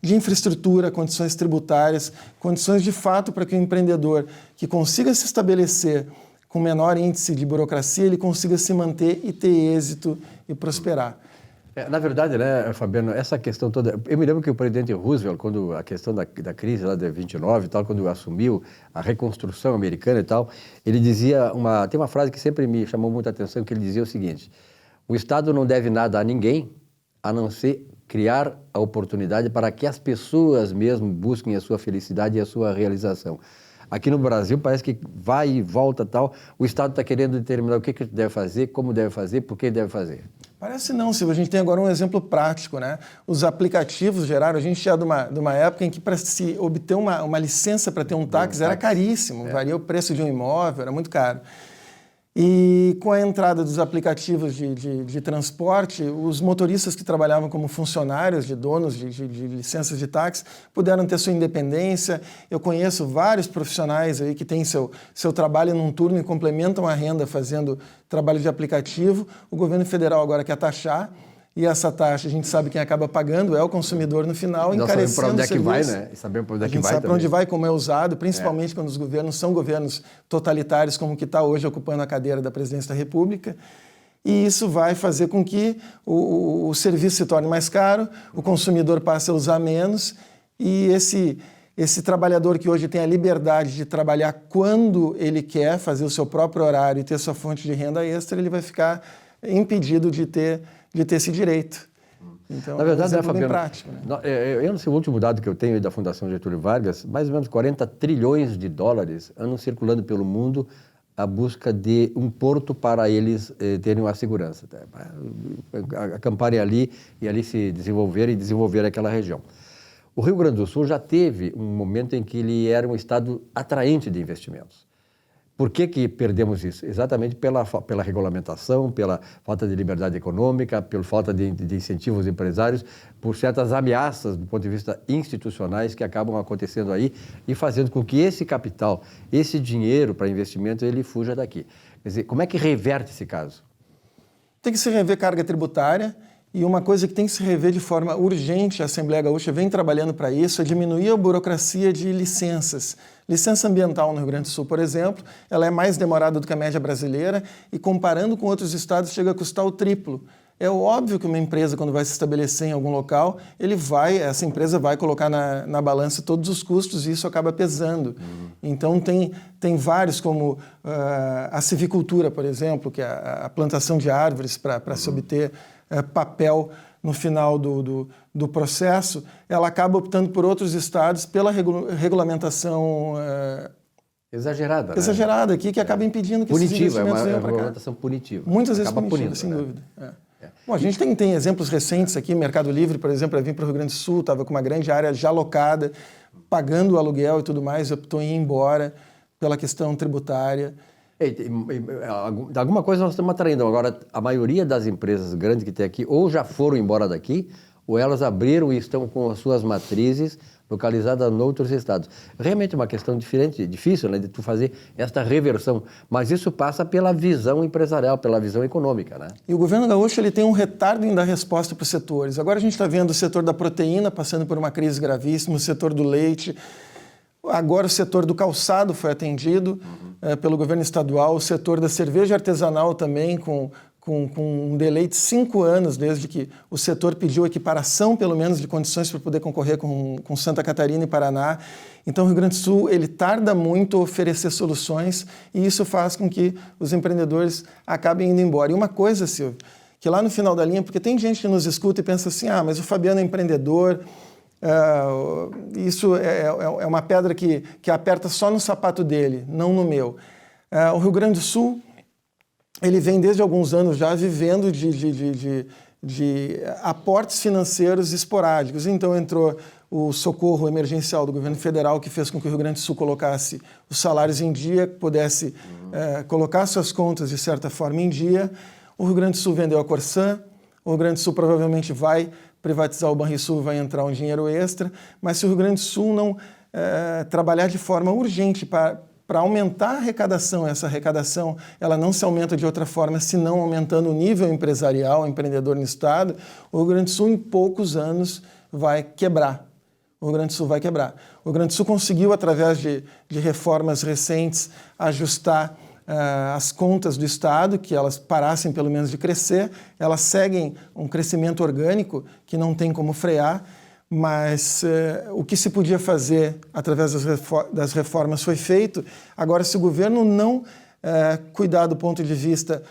de infraestrutura, condições tributárias, condições de fato para que o empreendedor que consiga se estabelecer com menor índice de burocracia, ele consiga se manter e ter êxito e prosperar. Na verdade, né, Fabiano, essa questão toda... Eu me lembro que o presidente Roosevelt, quando a questão da crise lá de 29 e tal, quando assumiu a reconstrução americana e tal, ele dizia tem uma frase que sempre me chamou muita atenção, que ele dizia o seguinte: o Estado não deve nada a ninguém, a não ser criar a oportunidade para que as pessoas mesmo busquem a sua felicidade e a sua realização. Aqui no Brasil parece que vai e volta tal, o Estado está querendo determinar o que deve fazer, como deve fazer, por que deve fazer. Parece não, Silvio. A gente tem agora um exemplo prático, né? Os aplicativos geraram, a gente é de uma época em que para se obter uma licença para ter um táxi era caríssimo, varia o preço de um imóvel, era muito caro. E com a entrada dos aplicativos de transporte, os motoristas que trabalhavam como funcionários de donos de licenças de táxi puderam ter sua independência. Eu conheço vários profissionais aí que têm seu trabalho num turno e complementam a renda fazendo trabalho de aplicativo. O governo federal agora quer taxar. E essa taxa, a gente sabe quem acaba pagando é o consumidor no final, encarecendo o serviço. Para onde é que vai, né? E sabemos para onde é que vai. A gente sabe para onde vai, como é usado, principalmente quando os governos são governos totalitários, como o que está hoje ocupando a cadeira da presidência da República. E isso vai fazer com que o serviço se torne mais caro, o consumidor passe a usar menos e esse trabalhador que hoje tem a liberdade de trabalhar quando ele quer, fazer o seu próprio horário e ter sua fonte de renda extra, ele vai ficar impedido de ter esse direito. Então, na verdade, é um exemplo bem prático, né? Eu não sei, o último dado que eu tenho da Fundação Getúlio Vargas, mais ou menos 40 trilhões de dólares andam circulando pelo mundo à busca de um porto para eles terem uma segurança, acamparem ali e ali se desenvolverem e desenvolver aquela região. O Rio Grande do Sul já teve um momento em que ele era um estado atraente de investimentos. Por que perdemos isso? Exatamente pela regulamentação, pela falta de liberdade econômica, pela falta de incentivos aos empresários, por certas ameaças do ponto de vista institucionais que acabam acontecendo aí e fazendo com que esse capital, esse dinheiro para investimento, ele fuja daqui. Quer dizer, como é que reverte esse caso? Tem que se rever carga tributária, e uma coisa que tem que se rever de forma urgente, a Assembleia Gaúcha vem trabalhando para isso, é diminuir a burocracia de licenças. Licença ambiental no Rio Grande do Sul, por exemplo, ela é mais demorada do que a média brasileira e, comparando com outros estados, chega a custar o triplo. É óbvio que uma empresa, quando vai se estabelecer em algum local, essa empresa vai colocar na balança todos os custos e isso acaba pesando. Então, tem vários, como a civicultura, por exemplo, que é a plantação de árvores para se obter papel no final do processo, ela acaba optando por outros estados pela regulamentação exagerada, né? Exagerada aqui, que acaba impedindo que esses investimentos venham para cá. É uma regulamentação punitiva. Muitas vezes punitiva, sem dúvida. Bom, a gente tem exemplos recentes aqui, Mercado Livre, por exemplo, eu vim para o Rio Grande do Sul, estava com uma grande área já alocada, pagando o aluguel e tudo mais, optou em ir embora pela questão tributária. Alguma coisa nós estamos atraindo. Agora, a maioria das empresas grandes que tem aqui ou já foram embora daqui, ou elas abriram e estão com as suas matrizes localizadas em outros estados. Realmente é uma questão difícil, né, de tu fazer esta reversão, mas isso passa pela visão empresarial, pela visão econômica, né? E o governo gaúcho ele tem um retardo em dar resposta para os setores. Agora a gente está vendo o setor da proteína passando por uma crise gravíssima, o setor do leite. Agora o setor do calçado foi atendido pelo governo estadual, o setor da cerveja artesanal também, com um delay de 5 anos, desde que o setor pediu equiparação, pelo menos, de condições para poder concorrer com Santa Catarina e Paraná. Então, o Rio Grande do Sul, ele tarda muito a oferecer soluções e isso faz com que os empreendedores acabem indo embora. E uma coisa, Silvio, que lá no final da linha, porque tem gente que nos escuta e pensa assim, mas o Fabiano é empreendedor, isso é uma pedra que aperta só no sapato dele, não no meu. O Rio Grande do Sul, ele vem desde alguns anos já vivendo de aportes financeiros esporádicos. Então entrou o socorro emergencial do governo federal, que fez com que o Rio Grande do Sul colocasse os salários em dia, pudesse colocar suas contas de certa forma em dia. O Rio Grande do Sul vendeu a Corsã, o Rio Grande do Sul provavelmente vai privatizar o Banrisul, vai entrar um dinheiro extra, mas se o Rio Grande do Sul não trabalhar de forma urgente para aumentar a arrecadação, essa arrecadação ela não se aumenta de outra forma, senão aumentando o nível empresarial, empreendedor no Estado, o Rio Grande do Sul em poucos anos vai quebrar. O Rio Grande do Sul vai quebrar. O Rio Grande do Sul conseguiu, através de reformas recentes, ajustar as contas do Estado, que elas parassem pelo menos de crescer, elas seguem um crescimento orgânico que não tem como frear, mas o que se podia fazer através das reformas foi feito. Agora, se o governo não cuidar do ponto de vista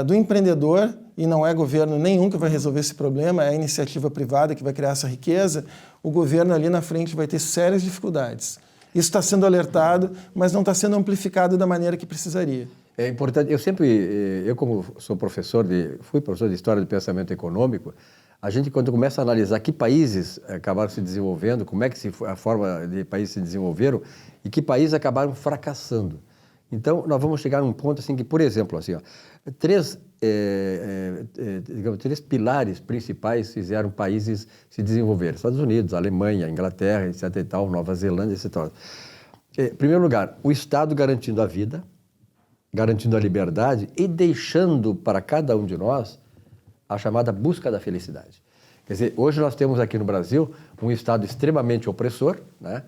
do empreendedor, e não é governo nenhum que vai resolver esse problema, é a iniciativa privada que vai criar essa riqueza, o governo ali na frente vai ter sérias dificuldades. Isso está sendo alertado, mas não está sendo amplificado da maneira que precisaria. É importante, eu como fui professor de História do Pensamento Econômico, a gente, quando começa a analisar que países acabaram se desenvolvendo, como é que a forma de países se desenvolveram e que países acabaram fracassando. Então, nós vamos chegar num ponto assim que, por exemplo, assim, três pilares principais fizeram países se desenvolver. Estados Unidos, Alemanha, Inglaterra, etc. e tal, Nova Zelândia, etc. Em primeiro lugar, o Estado garantindo a vida, garantindo a liberdade e deixando para cada um de nós a chamada busca da felicidade. Quer dizer, hoje nós temos aqui no Brasil um Estado extremamente opressor, né?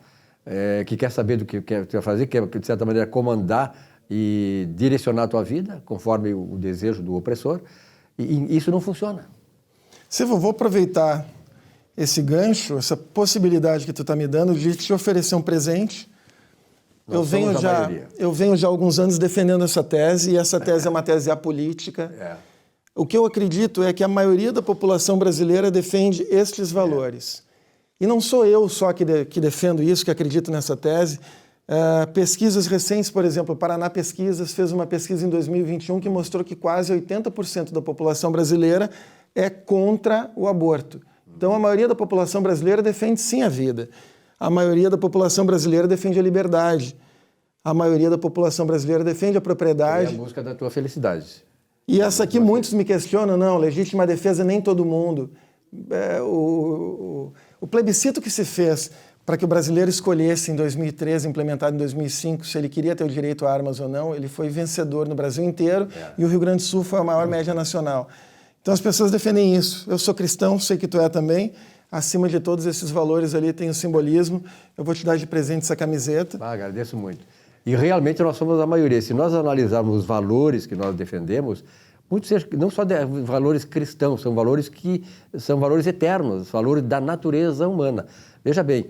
Que quer saber do que tu vai fazer, quer, de certa maneira, comandar e direcionar a tua vida conforme o desejo do opressor, e isso não funciona. Silvio, eu vou aproveitar esse gancho, essa possibilidade que tu está me dando de te oferecer um presente. Eu venho já há alguns anos defendendo essa tese, e essa tese é uma tese apolítica. O que eu acredito é que a maioria da população brasileira defende estes valores. E não sou eu só que defendo isso, que acredito nessa tese. Pesquisas recentes, por exemplo, o Paraná Pesquisas fez uma pesquisa em 2021 que mostrou que quase 80% da população brasileira é contra o aborto. Então, a maioria da população brasileira defende sim a vida. A maioria da população brasileira defende a liberdade. A maioria da população brasileira defende a propriedade. É a busca da tua felicidade. E essa aqui muitos me questionam, não, legítima defesa nem todo mundo. O plebiscito que se fez para que o brasileiro escolhesse em 2013, implementado em 2005, se ele queria ter o direito a armas ou não, ele foi vencedor no Brasil inteiro e o Rio Grande do Sul foi a maior média nacional. Então as pessoas defendem isso. Eu sou cristão, sei que tu é também. Acima de todos esses valores ali tem o simbolismo. Eu vou te dar de presente essa camiseta. Agradeço muito. E realmente nós somos a maioria. Se nós analisarmos os valores que nós defendemos, muitos não só valores cristãos, são valores que são valores eternos, valores da natureza humana. Veja bem,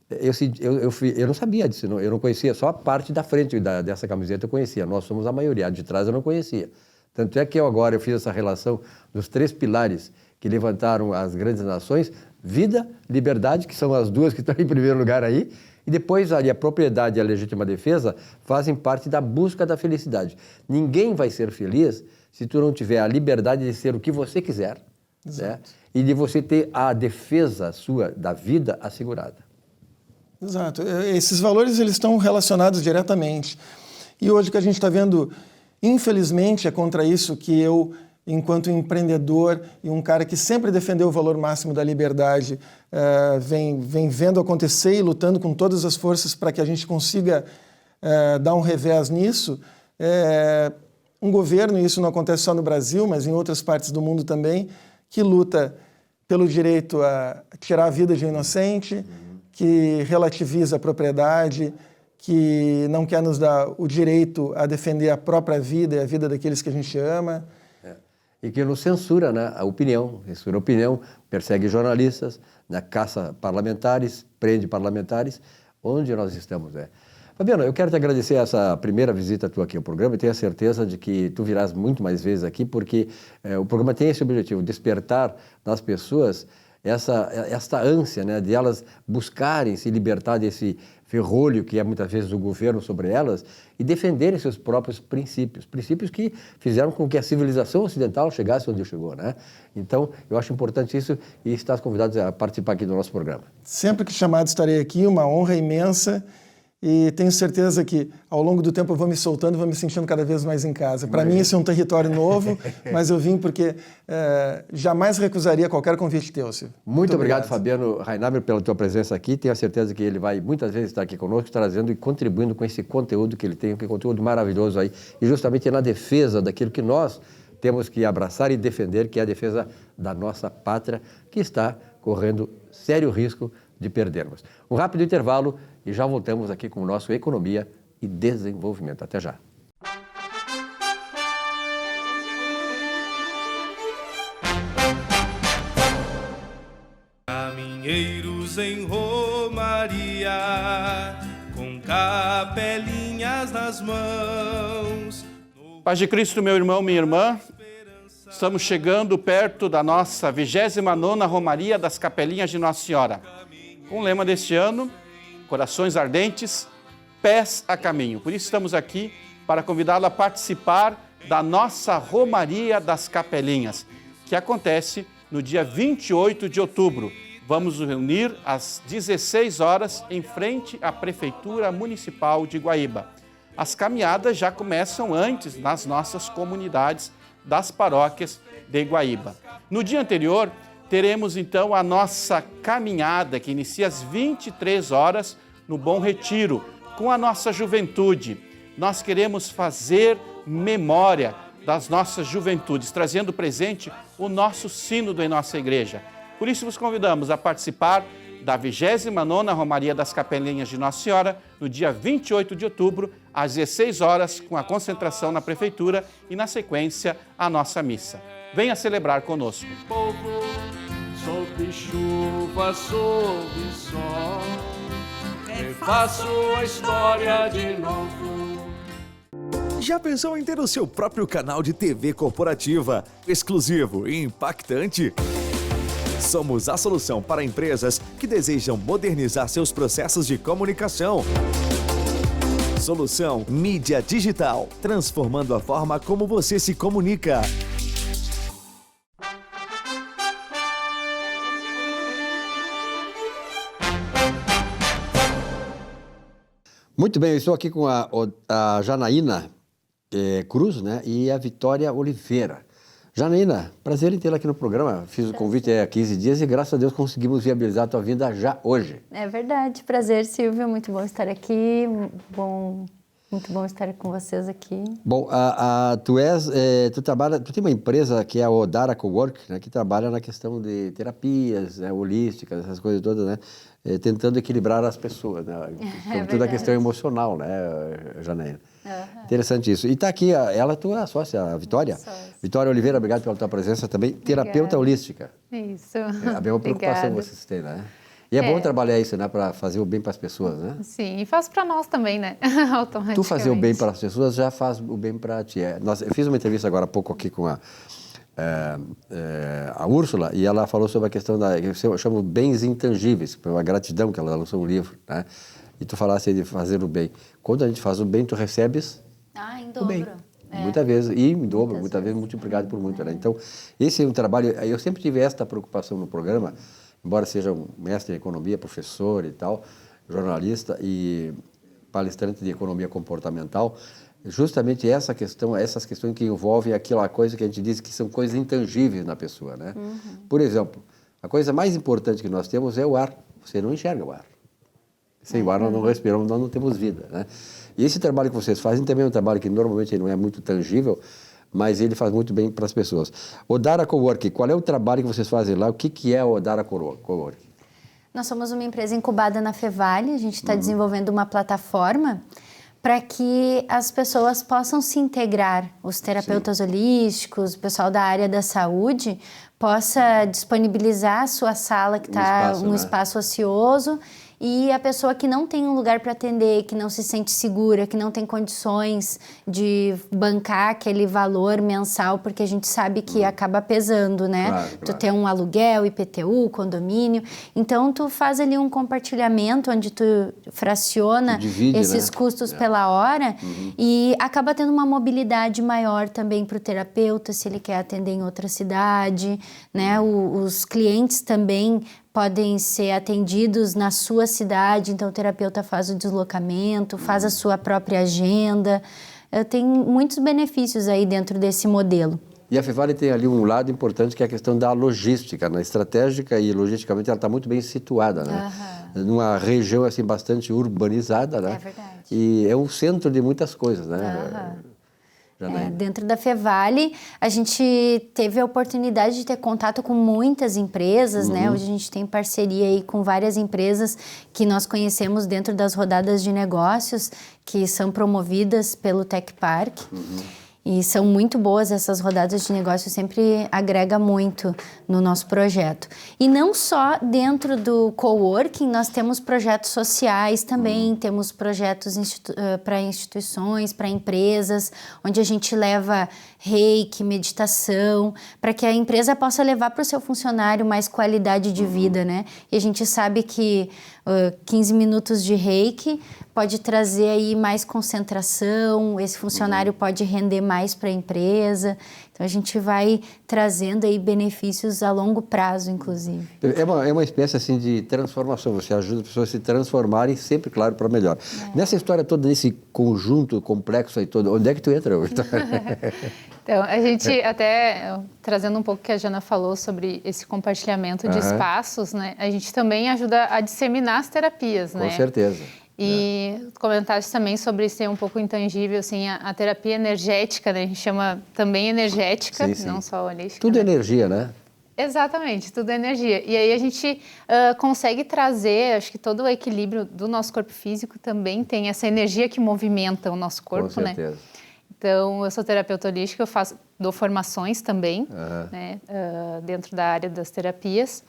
eu não sabia disso, eu não conhecia, só a parte da frente dessa camiseta eu conhecia. Nós somos a maioria, a de trás eu não conhecia. Tanto é que eu fiz essa relação dos 3 pilares que levantaram as grandes nações: vida, liberdade, que são as duas que estão em primeiro lugar aí, e depois ali a propriedade e a legítima defesa fazem parte da busca da felicidade. Ninguém vai ser feliz se tu não tiver a liberdade de ser o que você quiser, né? E de você ter a defesa sua da vida assegurada. Exato. Esses valores eles estão relacionados diretamente. E hoje o que a gente está vendo, infelizmente, é contra isso que eu, enquanto empreendedor e um cara que sempre defendeu o valor máximo da liberdade, vem vendo acontecer e lutando com todas as forças para que a gente consiga dar um revés nisso. Um governo, e isso não acontece só no Brasil, mas em outras partes do mundo também, que luta pelo direito a tirar a vida de um inocente, que relativiza a propriedade, que não quer nos dar o direito a defender a própria vida e a vida daqueles que a gente ama. E que nos censura, né, a opinião, persegue jornalistas, né, caça parlamentares, prende parlamentares. Onde nós estamos, né? Fabiano, eu quero te agradecer essa primeira visita tua aqui ao programa e tenho a certeza de que tu virás muito mais vezes aqui, porque o programa tem esse objetivo, despertar nas pessoas esta ânsia, né, de elas buscarem se libertar desse ferrolho que é muitas vezes o governo sobre elas e defenderem seus próprios princípios que fizeram com que a civilização ocidental chegasse onde chegou, né? Então, eu acho importante isso e estás convidado a participar aqui do nosso programa. Sempre que chamado estarei aqui, uma honra imensa. E tenho certeza que, ao longo do tempo, eu vou me soltando, vou me sentindo cada vez mais em casa. Para mim, esse é um território novo, mas eu vim porque jamais recusaria qualquer convite teu, Silvio. Muito obrigado, Fabiano Reinheimer, pela tua presença aqui. Tenho a certeza que ele vai muitas vezes estar aqui conosco, trazendo e contribuindo com esse conteúdo que ele tem, que é um conteúdo maravilhoso aí, e justamente na defesa daquilo que nós temos que abraçar e defender, que é a defesa da nossa pátria, que está correndo sério risco de perdermos. Um rápido intervalo e já voltamos aqui com o nosso Economia e Desenvolvimento. Até já. Caminheiros em romaria, com capelinhas nas mãos. Paz de Cristo, meu irmão, minha irmã. Estamos chegando perto da nossa 29ª Romaria das Capelinhas de Nossa Senhora. Com o lema deste ano, Corações Ardentes, Pés a Caminho. Por isso estamos aqui para convidá-lo a participar da nossa Romaria das Capelinhas, que acontece no dia 28 de outubro. Vamos nos reunir às 16 horas em frente à Prefeitura Municipal de Guaíba. As caminhadas já começam antes nas nossas comunidades das paróquias de Guaíba. No dia anterior, teremos então a nossa caminhada, que inicia às 23 horas no Bom Retiro, com a nossa juventude. Nós queremos fazer memória das nossas juventudes, trazendo presente o nosso sínodo em nossa igreja. Por isso, vos convidamos a participar da 29ª Romaria das Capelinhas de Nossa Senhora, no dia 28 de outubro, às 16 horas, com a concentração na Prefeitura e, na sequência, a nossa missa. Venha celebrar conosco. Sob chuva, sob sol, refaço a história de novo. Já pensou em ter o seu próprio canal de TV corporativa, exclusivo e impactante? Somos a solução para empresas que desejam modernizar seus processos de comunicação. Solução Mídia Digital, transformando a forma como você se comunica. Muito bem, eu estou aqui com a Janaína Cruz, né, e a Vitória Oliveira. Janaína, prazer em tê-la aqui no programa. Fiz o convite há 15 dias e graças a Deus conseguimos viabilizar a tua vinda já hoje. É verdade. Prazer, Silvio. Muito bom estar aqui. Muito bom estar com vocês aqui. Bom, tu tem uma empresa que é a Odara Cowork, né, que trabalha na questão de terapias, né, holísticas, essas coisas todas, né, tentando equilibrar as pessoas, né, sobretudo a questão emocional, né, Janaína. Interessante isso. E está aqui, ela, tua sócia, a Vitória. Vitória Oliveira, obrigado pela tua presença também. Terapeuta holística. Isso. É a mesma preocupação que vocês têm, né? E é bom trabalhar isso, né? Para fazer o bem para as pessoas, né? Sim, e faço para nós também, né? Automaticamente. Tu fazer o bem para as pessoas já faz o bem para ti. Eu fiz uma entrevista agora há pouco aqui com a Úrsula e ela falou sobre a questão que eu chamo bens intangíveis, a gratidão, que ela lançou um livro, né? E tu falasse de fazer o bem. Quando a gente faz o bem, tu recebes em o bem. dobro. Muitas vezes, e em dobro, muitas vezes multiplicado por muito, né? Então, esse é um trabalho, eu sempre tive esta preocupação no programa, embora seja um mestre em economia, professor e tal, jornalista e palestrante de economia comportamental, justamente essas questões que envolvem aquela coisa que a gente diz que são coisas intangíveis na pessoa, né? Por exemplo, a coisa mais importante que nós temos é o ar. Você não enxerga o ar. Sem o ar nós não respiramos, nós não temos vida, né? E esse trabalho que vocês fazem também é um trabalho que normalmente não é muito tangível, mas ele faz muito bem para as pessoas. Odara Cowork, qual é o trabalho que vocês fazem lá? O que é a Odara Cowork? Nós somos uma empresa incubada na Fevale, a gente está desenvolvendo uma plataforma para que as pessoas possam se integrar, os terapeutas holísticos, o pessoal da área da saúde, possa disponibilizar a sua sala, que está um espaço ocioso, e a pessoa que não tem um lugar para atender, que não se sente segura, que não tem condições de bancar aquele valor mensal, porque a gente sabe que acaba pesando, né? Claro. Tu tem um aluguel, IPTU, condomínio. Então, tu faz ali um compartilhamento onde tu fraciona esses custos pela hora e acaba tendo uma mobilidade maior também para o terapeuta, se ele quer atender em outra cidade, né? Os clientes também podem ser atendidos na sua cidade, então o terapeuta faz o deslocamento, faz a sua própria agenda. Tem muitos benefícios aí dentro desse modelo. E a Fevale tem ali um lado importante que é a questão da logística, né? Estratégica e logisticamente ela está muito bem situada, né? Numa região assim bastante urbanizada, né? É verdade. E é um centro de muitas coisas, né? Dentro da Fevale, a gente teve a oportunidade de ter contato com muitas empresas, né? Hoje a gente tem parceria aí com várias empresas que nós conhecemos dentro das rodadas de negócios que são promovidas pelo Tech Park. E são muito boas essas rodadas de negócio, sempre agrega muito no nosso projeto. E não só dentro do coworking, nós temos projetos sociais também, temos projetos para instituições, para empresas, onde a gente leva reiki, meditação, para que a empresa possa levar para o seu funcionário mais qualidade de vida, né? E a gente sabe que 15 minutos de reiki pode trazer aí mais concentração, esse funcionário pode render mais para a empresa. Então, a gente vai trazendo aí benefícios a longo prazo, inclusive. É uma espécie assim de transformação, você ajuda as pessoas a se transformarem sempre, claro, para melhor. Nessa história toda, nesse conjunto complexo aí todo, onde é que tu entra hoje? Então, a gente até, trazendo um pouco o que a Jana falou sobre esse compartilhamento de espaços, né? A gente também ajuda a disseminar as terapias, né? Com certeza. E comentaste também sobre ser um pouco intangível, assim, a terapia energética, né? A gente chama também energética, não só holística. Tudo é energia, né? Exatamente, tudo é energia. E aí a gente consegue trazer, acho que todo o equilíbrio do nosso corpo físico também tem essa energia que movimenta o nosso corpo, com certeza. né? Então, eu sou terapeuta holística, eu dou formações também, né, dentro da área das terapias.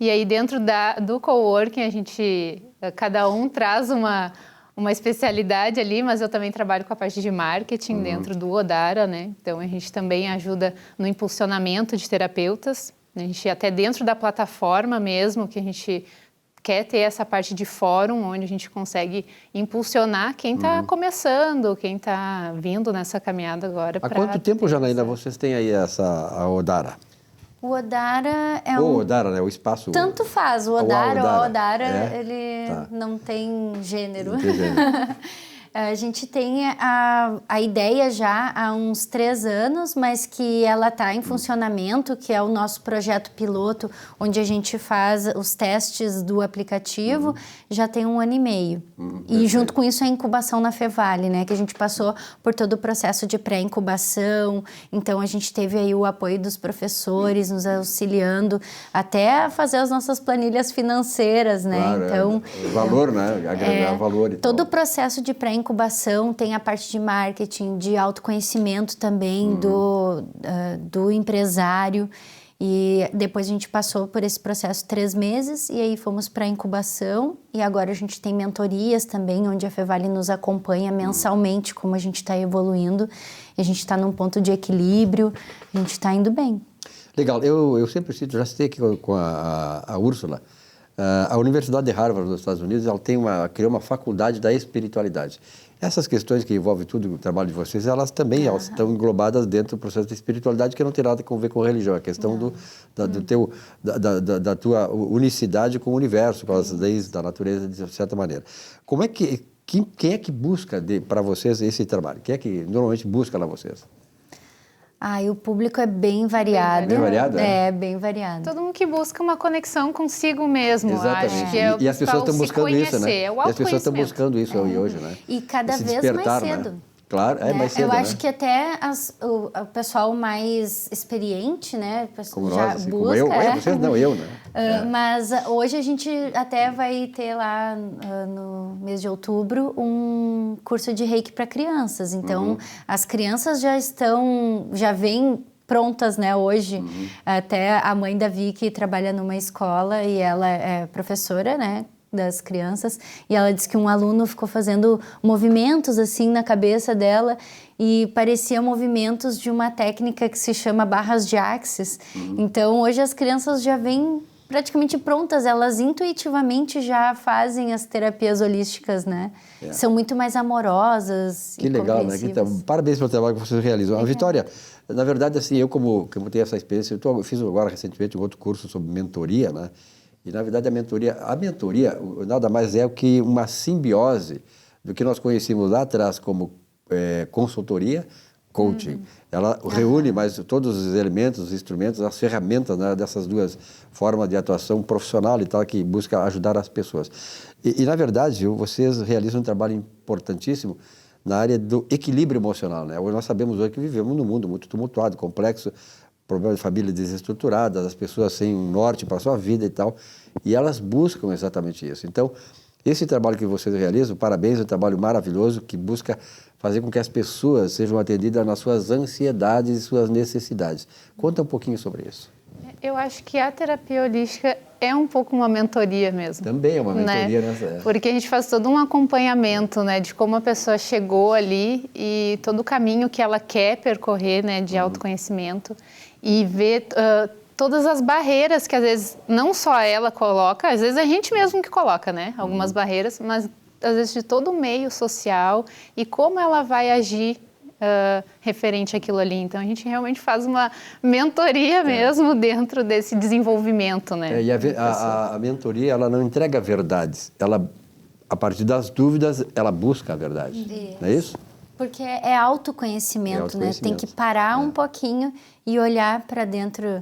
E aí, dentro do coworking, a gente, cada um traz uma especialidade ali, mas eu também trabalho com a parte de marketing dentro do Odara, né? Então, a gente também ajuda no impulsionamento de terapeutas. A gente, até dentro da plataforma mesmo, que a gente quer ter essa parte de fórum, onde a gente consegue impulsionar quem está começando, quem está vindo nessa caminhada agora. Há quanto tempo, Janaína, vocês têm aí a Odara? O Odara é O Odara, né? O espaço... Tanto faz, o Odara, ele não tem gênero. Não tem gênero. A gente tem a ideia já há uns 3 anos, mas que ela está em funcionamento, que é o nosso projeto piloto, onde a gente faz os testes do aplicativo, já tem 1 ano e meio. E junto com isso a incubação na Fevale, né? Que a gente passou por todo o processo de pré-incubação, então a gente teve aí o apoio dos professores nos auxiliando até a fazer as nossas planilhas financeiras, né? Claro, então, o valor, né? Agregar valor e tal. Todo o processo de pré-incubação tem a parte de marketing, de autoconhecimento também do empresário. E depois a gente passou por esse processo 3 meses e aí fomos para a incubação. E agora a gente tem mentorias também, onde a Fevale nos acompanha mensalmente como a gente está evoluindo. E a gente está num ponto de equilíbrio, a gente está indo bem. Legal. Eu sempre cito, já citei aqui com a Úrsula, a Universidade de Harvard dos Estados Unidos, ela criou uma faculdade da espiritualidade. Essas questões que envolvem tudo o trabalho de vocês, elas também elas estão englobadas dentro do processo de espiritualidade, que não tem nada a ver com religião, é a questão da tua unicidade com o universo, com as leis da natureza, de certa maneira. Como é quem é que busca para vocês esse trabalho? Quem é que normalmente busca lá vocês? E o público é bem variado. Bem variado? Bem variado. Todo mundo que busca uma conexão consigo mesmo. Exatamente. Acho que e as pessoas estão buscando isso, né? É o e as pessoas estão buscando isso hoje, né? E cada Esse vez mais cedo. Né? Claro, mais cedo, eu acho né? que até o pessoal mais experiente, né? Como já nós, assim, busca. Como eu. Vocês não, eu, né? Mas hoje a gente até vai ter lá no mês de outubro um curso de Reiki para crianças. Então, as crianças já vêm prontas, né, hoje. Até a mãe da Vicky trabalha numa escola e ela é professora, né, das crianças, e ela disse que um aluno ficou fazendo movimentos assim na cabeça dela e parecia movimentos de uma técnica que se chama barras de axis. Então, hoje as crianças já vêm praticamente prontas, elas intuitivamente já fazem as terapias holísticas, né? São muito mais amorosas. Que legal, né? Então, parabéns pelo trabalho que vocês realizam. A Vitória, na verdade, assim, eu como tenho essa experiência, eu fiz agora recentemente um outro curso sobre mentoria, né? E, na verdade, a mentoria nada mais é que uma simbiose do que nós conhecíamos lá atrás como consultoria, coaching. Ela reúne mais todos os elementos, os instrumentos, as ferramentas, né, dessas duas formas de atuação profissional e tal, que busca ajudar as pessoas. E na verdade, vocês realizam um trabalho importantíssimo na área do equilíbrio emocional, né? Hoje nós sabemos hoje que vivemos num mundo muito tumultuado, complexo, problema de família desestruturada, as pessoas sem um norte para a sua vida e tal, e elas buscam exatamente isso. Então, esse trabalho que vocês realizam, parabéns, é um trabalho maravilhoso que busca fazer com que as pessoas sejam atendidas nas suas ansiedades e suas necessidades. Conta um pouquinho sobre isso. Eu acho que a terapia holística é um pouco uma mentoria mesmo. Também é uma mentoria, né? Porque a gente faz todo um acompanhamento, né, de como a pessoa chegou ali e todo o caminho que ela quer percorrer, né, de autoconhecimento, e ver todas as barreiras que às vezes não só ela coloca, às vezes é a gente mesmo que coloca, né, algumas barreiras, mas às vezes de todo o meio social e como ela vai agir referente àquilo ali. Então, a gente realmente faz uma mentoria mesmo dentro desse desenvolvimento, né? E a mentoria, ela não entrega verdades. Ela, a partir das dúvidas, ela busca a verdade. Não é isso? Porque é autoconhecimento, né? Tem que parar um pouquinho e olhar para dentro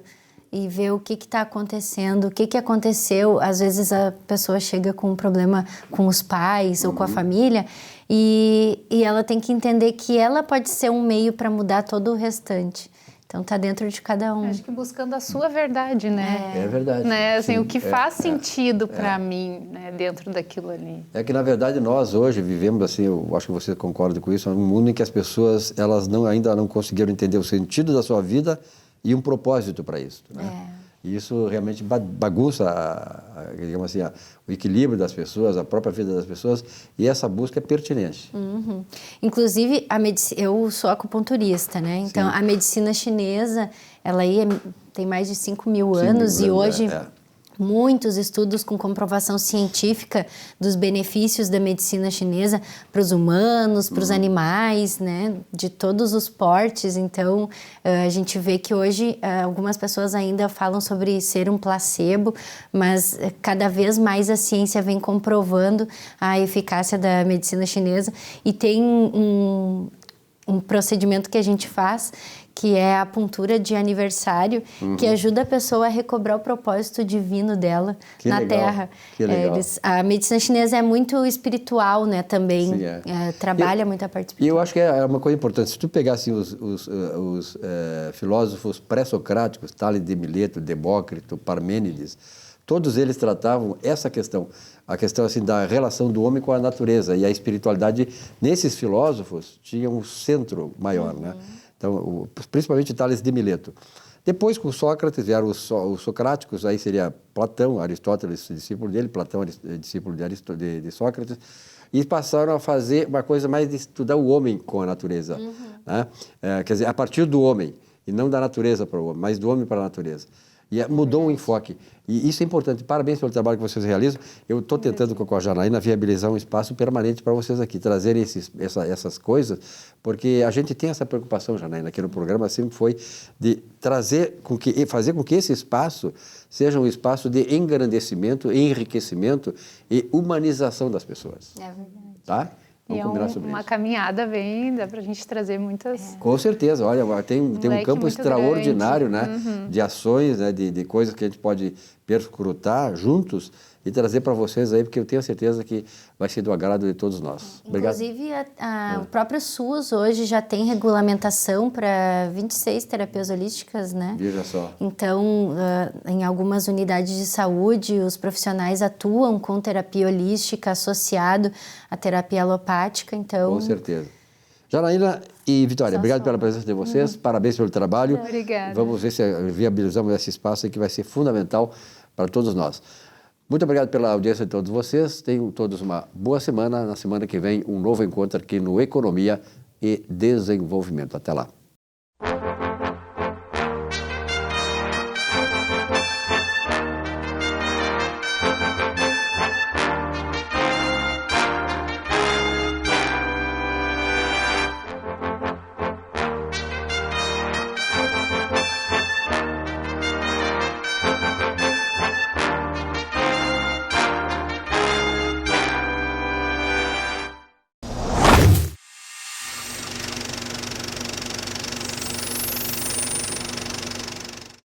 e ver o que está acontecendo, o que aconteceu. Às vezes a pessoa chega com um problema com os pais ou com a família e ela tem que entender que ela pode ser um meio para mudar todo o restante. Então está dentro de cada um. Acho que buscando a sua verdade, né? É verdade. Né? Assim, o que faz sentido para mim, né? Dentro daquilo ali. É que, na verdade, nós hoje vivemos, assim, eu acho que você concorda com isso, num mundo em que as pessoas elas ainda não conseguiram entender o sentido da sua vida e um propósito para isso, né? E isso realmente bagunça, digamos assim, o equilíbrio das pessoas, a própria vida das pessoas, e essa busca é pertinente. Inclusive, eu sou acupunturista, né? Então, a medicina chinesa, ela aí tem mais de 5.000 anos e hoje muitos estudos com comprovação científica dos benefícios da medicina chinesa para os humanos, para os animais, né, de todos os portes. Então, a gente vê que hoje algumas pessoas ainda falam sobre ser um placebo, mas cada vez mais a ciência vem comprovando a eficácia da medicina chinesa. E tem um procedimento que a gente faz, que é a apuntura de aniversário, que ajuda a pessoa a recobrar o propósito divino dela na Terra. Que legal. A medicina chinesa é muito espiritual, né, também. Sim, trabalha muito a parte espiritual. E eu acho que é uma coisa importante. Se tu pegasse os filósofos pré-socráticos, Tales de Mileto, Demócrito, Parmênides, todos eles tratavam essa questão, a questão assim da relação do homem com a natureza, e a espiritualidade nesses filósofos tinha um centro maior, né? Então, principalmente Tales de Mileto. Depois, com Sócrates, vieram os socráticos, aí seria Platão, Aristóteles, discípulo dele, Platão, discípulo de Sócrates, e passaram a fazer uma coisa mais de estudar o homem com a natureza, né? Quer dizer, a partir do homem, e não da natureza para o homem, mas do homem para a natureza. E mudou o enfoque. E isso é importante. Parabéns pelo trabalho que vocês realizam. Eu estou tentando, com a Janaína, viabilizar um espaço permanente para vocês aqui, trazerem essas coisas, porque a gente tem essa preocupação, Janaína, aqui no programa sempre foi de fazer com que esse espaço seja um espaço de engrandecimento, enriquecimento e humanização das pessoas. É verdade. Tá? Vamos combinar sobre uma isso. caminhada dá para a gente trazer muitas... Com certeza, olha, tem um campo extraordinário, grande, né, de ações, né, de coisas que a gente pode perscrutar juntos e trazer para vocês aí, porque eu tenho certeza que vai ser do agrado de todos nós. Obrigado. Inclusive, o próprio SUS hoje já tem regulamentação para 26 terapias holísticas, né? Veja só. Então, em algumas unidades de saúde, os profissionais atuam com terapia holística associado à terapia alopática, então... Com certeza. Janaína e Vitória, obrigado pela presença de vocês, parabéns pelo trabalho. Obrigada. Vamos ver se viabilizamos esse espaço aí que vai ser fundamental para todos nós. Muito obrigado pela audiência de todos vocês. Tenham todos uma boa semana. Na semana que vem, um novo encontro aqui no Economia e Desenvolvimento. Até lá.